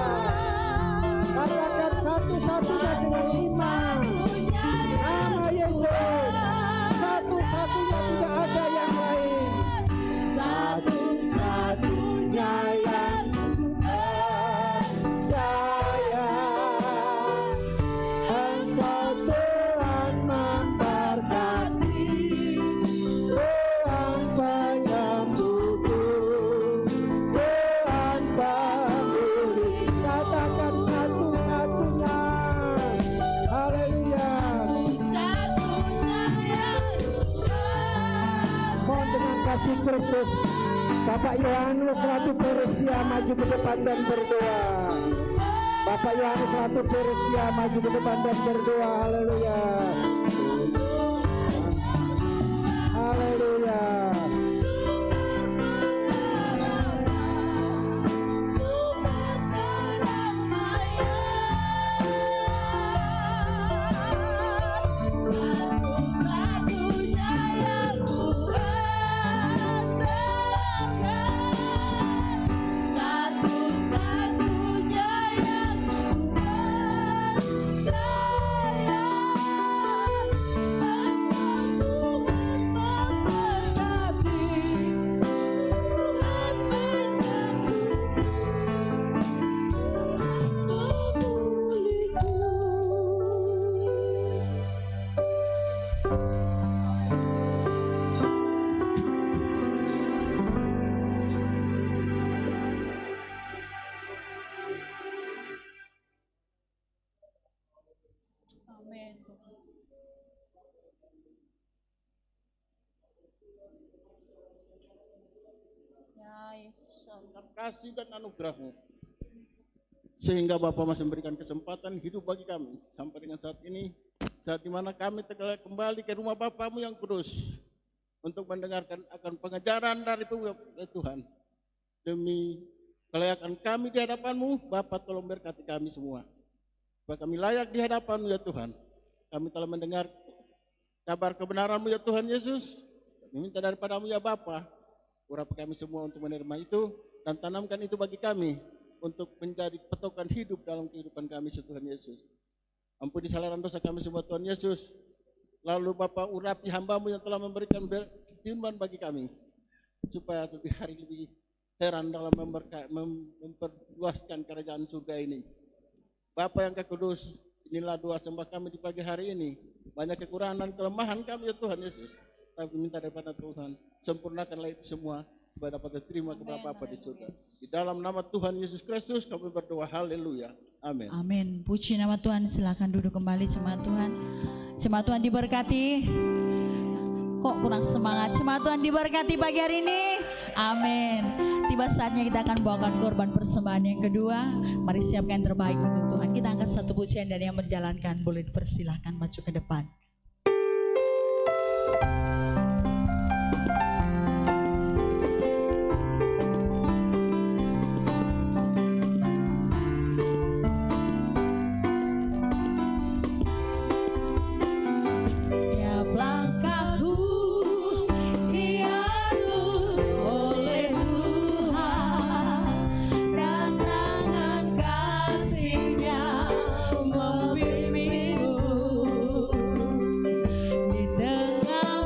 B: Katakan satu-satunya dengan iman. Nama Yesus. Satu-satunya, tidak ada yang lain.
C: Satu-satunya yang ku percaya. Engkau Tuhan memberkati, Tuhan penyembuhku, Tuhan pemulih.
B: Katakan satu-satunya. Haleluya.
C: Satu-satunya yang ku
B: Mohon dengan kasih Kristus, Bapak Yohanes Ratu Persia maju ke depan dan berdoa. Bapak Yohanes Ratu Persia maju ke depan dan berdoa. Haleluya. Haleluya.
C: satu-satunya yang ku andalkan, satu-satunya yang ku percaya. Engkau Tuhan memberkati, Tuhan
A: Amin. Ya Yesus.
D: kasih dan anugerah-Mu, sehingga Bapa masih memberikan kesempatan hidup bagi kami sampai dengan saat ini, saat dimana kami telah kembali ke rumah Bapa-Mu yang kudus untuk mendengarkan akan pengajaran dari Tuhan. Demi kelayakan kami di hadapan-Mu, Bapa tolong berkati kami semua, supaya kami layak di hadapan-Mu ya Tuhan. Kami telah mendengar kabar kebenaran-Mu ya Tuhan Yesus. Kami minta daripada-Mu ya Bapa, urapi kami semua untuk menerima itu dan tanamkan itu bagi kami untuk menjadi patokan hidup dalam kehidupan kami Tuhan Yesus. Ampuni kesalahan dosa kami semua Tuhan Yesus. Lalu Bapa urapi hamba-Mu yang telah memberikan firman bagi kami, supaya lebih hari lebih heran dalam memperluaskan kerajaan surga ini. Bapa yang kekudus, inilah doa sembah kami di pagi hari ini. Banyak kekurangan dan kelemahan kami ya Tuhan Yesus, tapi minta daripada Tuhan, sempurnakanlah itu semua supaya dapat diterima kepada Bapa di surga. Di dalam nama Tuhan Yesus Kristus kami berdoa, haleluya, amin.
A: Amin. Puji nama Tuhan. Silakan duduk kembali jemaat Tuhan. Jemaat Tuhan diberkati. Kok kurang semangat? Jemaat Tuhan diberkati pagi hari ini. Amin. Tiba saatnya kita akan bawakan korban persembahan yang kedua. Mari siapkan yang terbaik untuk Tuhan. Kita angkat satu pujian dan yang menjalankan boleh dipersilahkan maju ke depan. Tiap langkahku diatur oleh Tuhan, dan tangan kasih-Nya membimbingku di tengah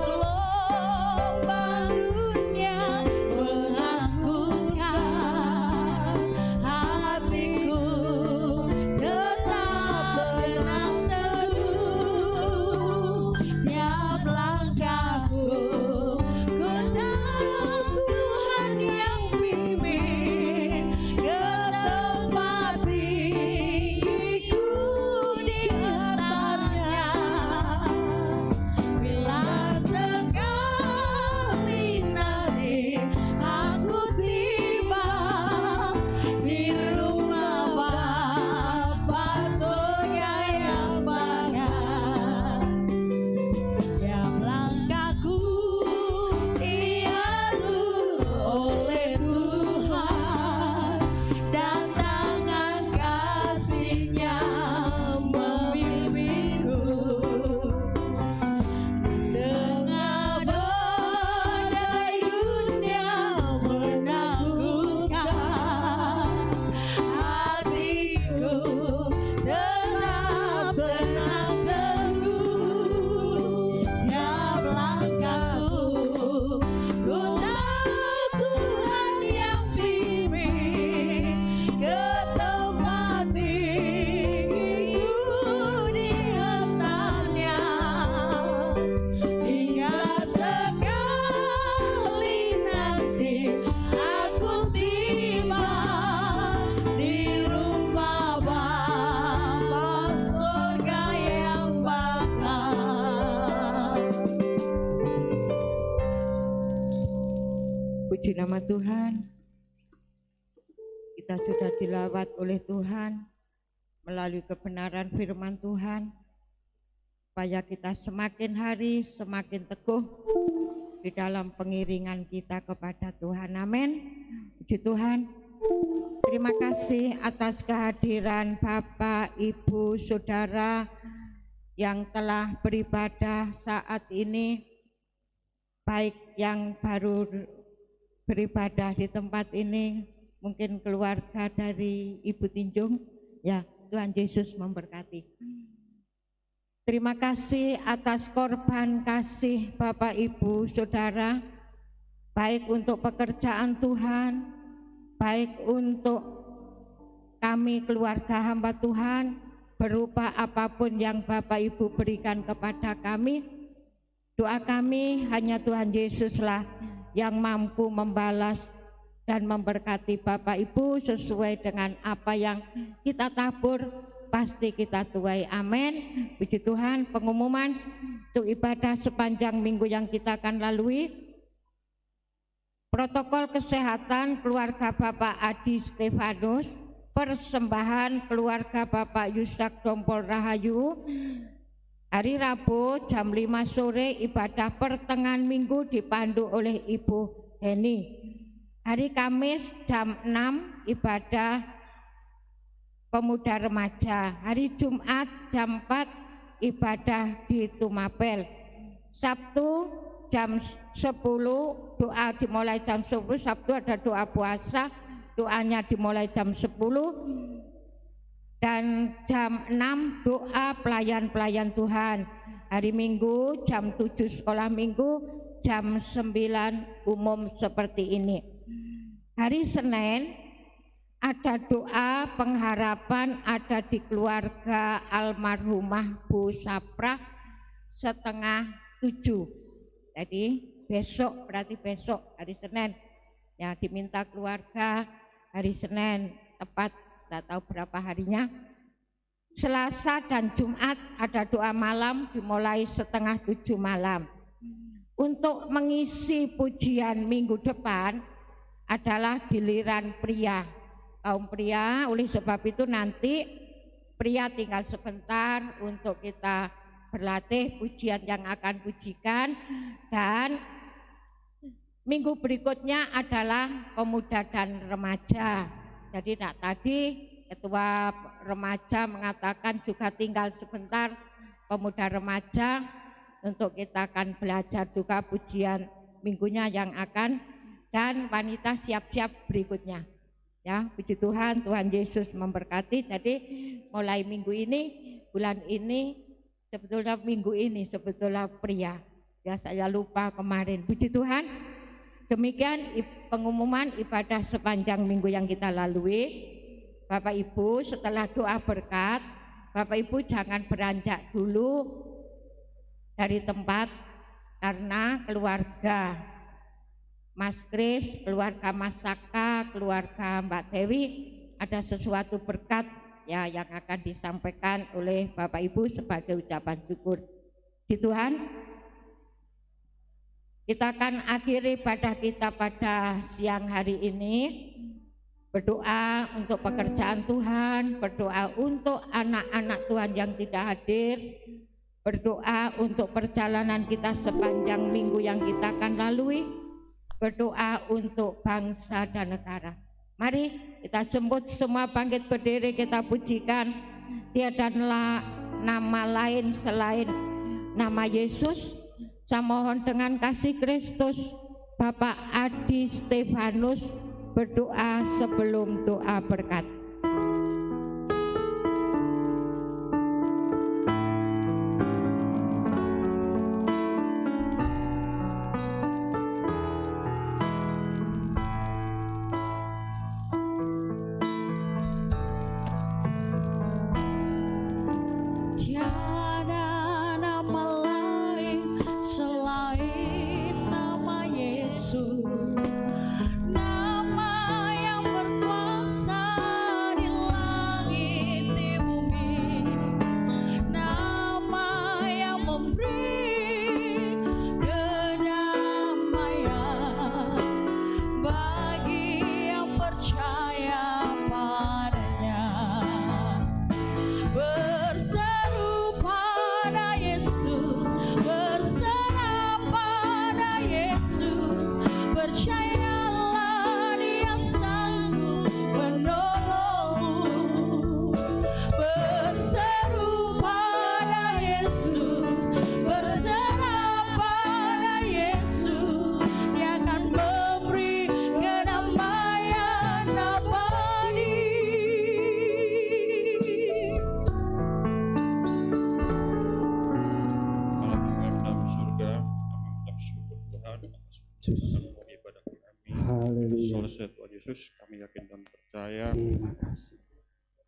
E: Puji nama Tuhan. Kita sudah dilawat oleh Tuhan melalui kebenaran firman Tuhan, supaya kita semakin hari semakin teguh di dalam pengiringan kita kepada Tuhan. Amin. Puji Tuhan. Terima kasih atas kehadiran Bapak, Ibu, Saudara yang telah beribadah saat ini, baik yang baru beribadah di tempat ini, mungkin keluarga dari Ibu Tinjung, ya Tuhan Yesus memberkati. Terima kasih atas korban kasih Bapak, Ibu, Saudara, baik untuk pekerjaan Tuhan, baik untuk kami keluarga hamba Tuhan, berupa apapun yang Bapak Ibu berikan kepada kami. Doa kami hanya Tuhan Yesuslah yang mampu membalas dan memberkati Bapak Ibu sesuai dengan apa yang kita tabur, pasti kita tuai. Amin. Puji Tuhan. Pengumuman untuk ibadah sepanjang minggu yang kita akan lalui. Protokol kesehatan keluarga Bapak Adi Stefanus, persembahan keluarga Bapak Yusak Dompol Rahayu, hari Rabu jam 5 sore ibadah pertengahan minggu dipandu oleh Ibu Heni. Hari Kamis jam 6 ibadah pemuda remaja. Hari Jumat jam 4 ibadah di Tumapel. Sabtu jam 10 doa dimulai jam 10. Sabtu ada doa puasa, doanya dimulai jam 10. Dan jam 6 doa pelayan-pelayan Tuhan. Hari Minggu jam 7 sekolah minggu, jam 9 umum seperti ini. Hari Senin ada doa pengharapan ada di keluarga almarhumah Bu Sapra setengah 7. Jadi besok, berarti besok hari Senin ya, diminta keluarga hari Senin, tepat tidak tahu berapa harinya. Selasa dan Jumat ada doa malam dimulai setengah 7 malam. Untuk mengisi pujian minggu depan adalah giliran pria, kaum pria. Oleh sebab itu nanti pria tinggal sebentar untuk kita berlatih pujian yang akan pujikan. Dan minggu berikutnya adalah pemuda dan remaja. Jadi tadi ketua remaja mengatakan juga tinggal sebentar pemuda remaja, untuk kita akan belajar juga pujian minggunya yang akan, dan wanita siap-siap berikutnya. Ya, puji Tuhan, Tuhan Yesus memberkati. Jadi mulai minggu ini, bulan ini, sebetulnya minggu ini sebetulnya pria. Ya, saya lupa kemarin. Puji Tuhan. Demikian pengumuman ibadah sepanjang minggu yang kita lalui. Bapak Ibu, setelah doa berkat, Bapak Ibu jangan beranjak dulu dari tempat, karena keluarga Mas Kris, keluarga Mas Saka, keluarga Mbak Dewi ada sesuatu berkat ya yang akan disampaikan oleh Bapak Ibu sebagai ucapan syukur. Puji Tuhan. Kita akan akhiri ibadah kita pada siang hari ini, berdoa untuk pekerjaan Tuhan, berdoa untuk anak-anak Tuhan yang tidak hadir, berdoa untuk perjalanan kita sepanjang minggu yang kita akan lalui, berdoa untuk bangsa dan negara. Mari kita jemput semua bangkit berdiri, kita pujikan. Tiada nama lain selain nama Yesus. Saya mohon dengan kasih Kristus, Bapak Adi Stefanus berdoa sebelum doa berkat.
A: Tiada nama lain selain nama Yesus, nama yang berkuasa
B: Yesus.
F: ibadah kami.
B: Haleluya.
F: Selesai Tuhan Yesus, kami yakin dan percaya
B: Terima kasih.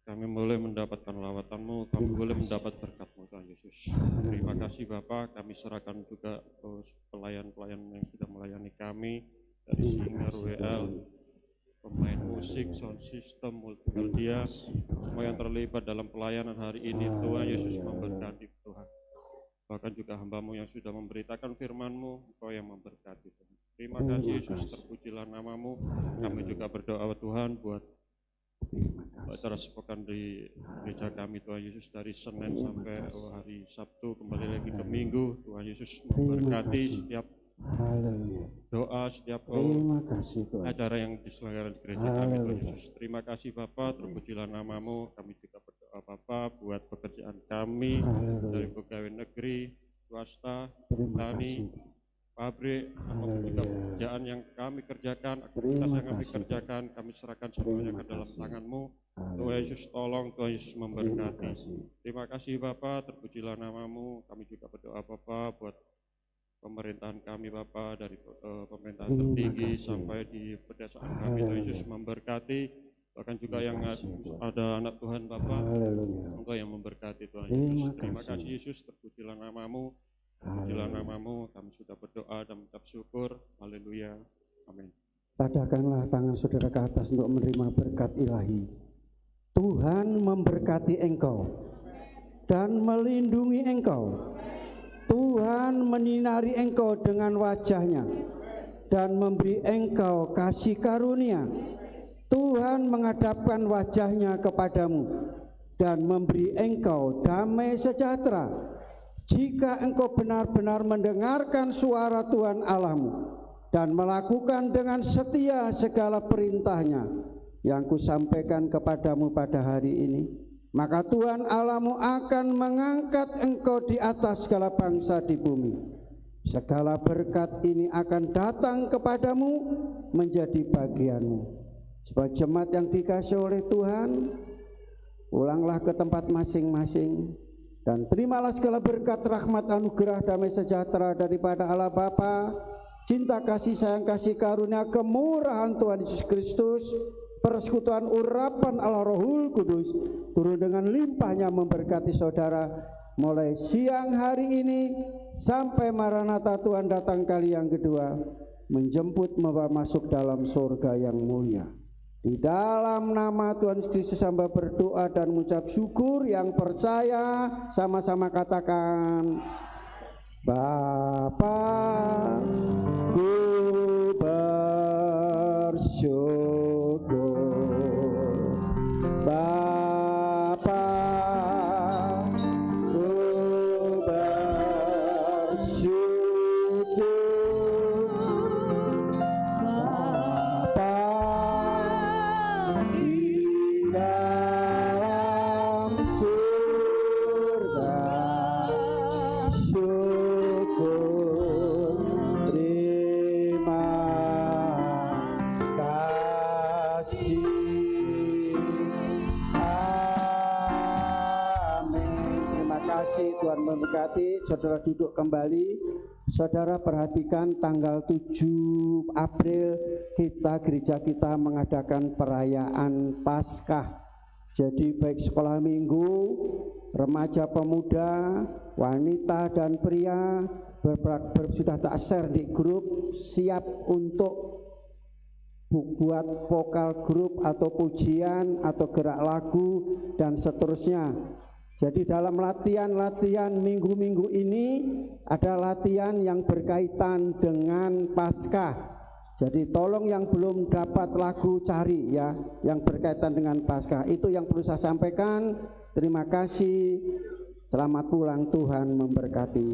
F: kami boleh mendapatkan lawatan-Mu, kami boleh mendapat berkat-Mu Tuhan Yesus. Terima kasih Bapa, kami serahkan juga pelayan-pelayan yang sudah melayani kami dari Singer, WL, pemain musik, sound system, multimedia, semua yang terlibat dalam pelayanan hari ini. Tuhan Yesus memberkati Tuhan. Bahkan juga hamba-Mu yang sudah memberitakan firman-Mu, Engkau yang memberkati Tuhan. Terima kasih Yesus, terpujilah nama-Mu. Kami juga berdoa Tuhan buat acara sepekan di gereja kami Tuhan Yesus, dari Senin sampai hari Sabtu, kembali lagi ke Minggu. Tuhan Yesus memberkati setiap
B: Haleluya.
F: doa, setiap
B: Terima kasih Tuhan.
F: acara yang diselenggarakan di gereja kami Tuhan Yesus. Terima kasih Bapa, terpujilah nama-Mu. Kami juga berdoa Bapa buat pekerjaan kami dari pegawai negeri, swasta, petani, pabrik, ataupun juga pekerjaan yang kami kerjakan, aktivitas yang kami kerjakan, kami serahkan semuanya ke dalam tangan-Mu. Tuhan Yesus tolong, Tuhan Yesus memberkati. Terima kasih Bapa, terpujilah nama-Mu. Kami juga berdoa Bapa buat pemerintahan kami Bapa, dari pemerintahan tertinggi sampai di pedesaan kami. Tuhan Yesus memberkati, bahkan juga yang ada anak Tuhan Bapa, Engkau yang memberkati Tuhan Yesus. Terima kasih Yesus, terpujilah nama-Mu. Terpujilah nama-Mu, kami sudah berdoa dan mengucap syukur. Haleluya. Amin.
B: Tadahkanlah tangan saudara ke atas untuk menerima berkat ilahi. Tuhan memberkati engkau dan melindungi engkau. Tuhan menyinari engkau dengan wajahnya dan memberi engkau kasih karunia. Tuhan menghadapkan wajahnya kepadamu dan memberi engkau damai sejahtera. Jika engkau benar-benar mendengarkan suara Tuhan Allahmu dan melakukan dengan setia segala perintahnya yang kusampaikan kepadamu pada hari ini, maka Tuhan Allahmu akan mengangkat engkau di atas segala bangsa di bumi. Segala berkat ini akan datang kepadamu menjadi bagianmu. Sebagai jemaat yang dikasihi oleh Tuhan, pulanglah ke tempat masing-masing dan terimalah segala berkat, rahmat, anugerah, damai sejahtera daripada Allah Bapa, cinta kasih sayang kasih karunia, kemurahan Tuhan Yesus Kristus, persekutuan urapan Allah Rohul Kudus turun dengan limpahnya memberkati saudara mulai siang hari ini sampai Maranatha Tuhan datang kali yang kedua, menjemput membawa masuk dalam surga yang mulia. Di dalam nama Tuhan Yesus Kristus hamba berdoa dan mengucap syukur, yang percaya sama-sama katakan, Bapa ku bersyukur, Bapa ku bersyukur, Bapa di dalam surga, syukur, terima kasih. Amin. Terima kasih, Tuhan memberkati. Saudara duduk kembali. Saudara perhatikan, tanggal 7 April gereja kita mengadakan perayaan Paskah. Jadi baik sekolah minggu, remaja pemuda, wanita dan pria sudah tak share di grup, siap untuk buat vokal grup atau pujian atau gerak lagu dan seterusnya. Jadi dalam latihan minggu-minggu ini ada latihan yang berkaitan dengan Paskah. Jadi tolong yang belum dapat lagu cari ya, yang berkaitan dengan Paskah. Itu yang perlu saya sampaikan. Terima kasih. Selamat pulang, Tuhan memberkati.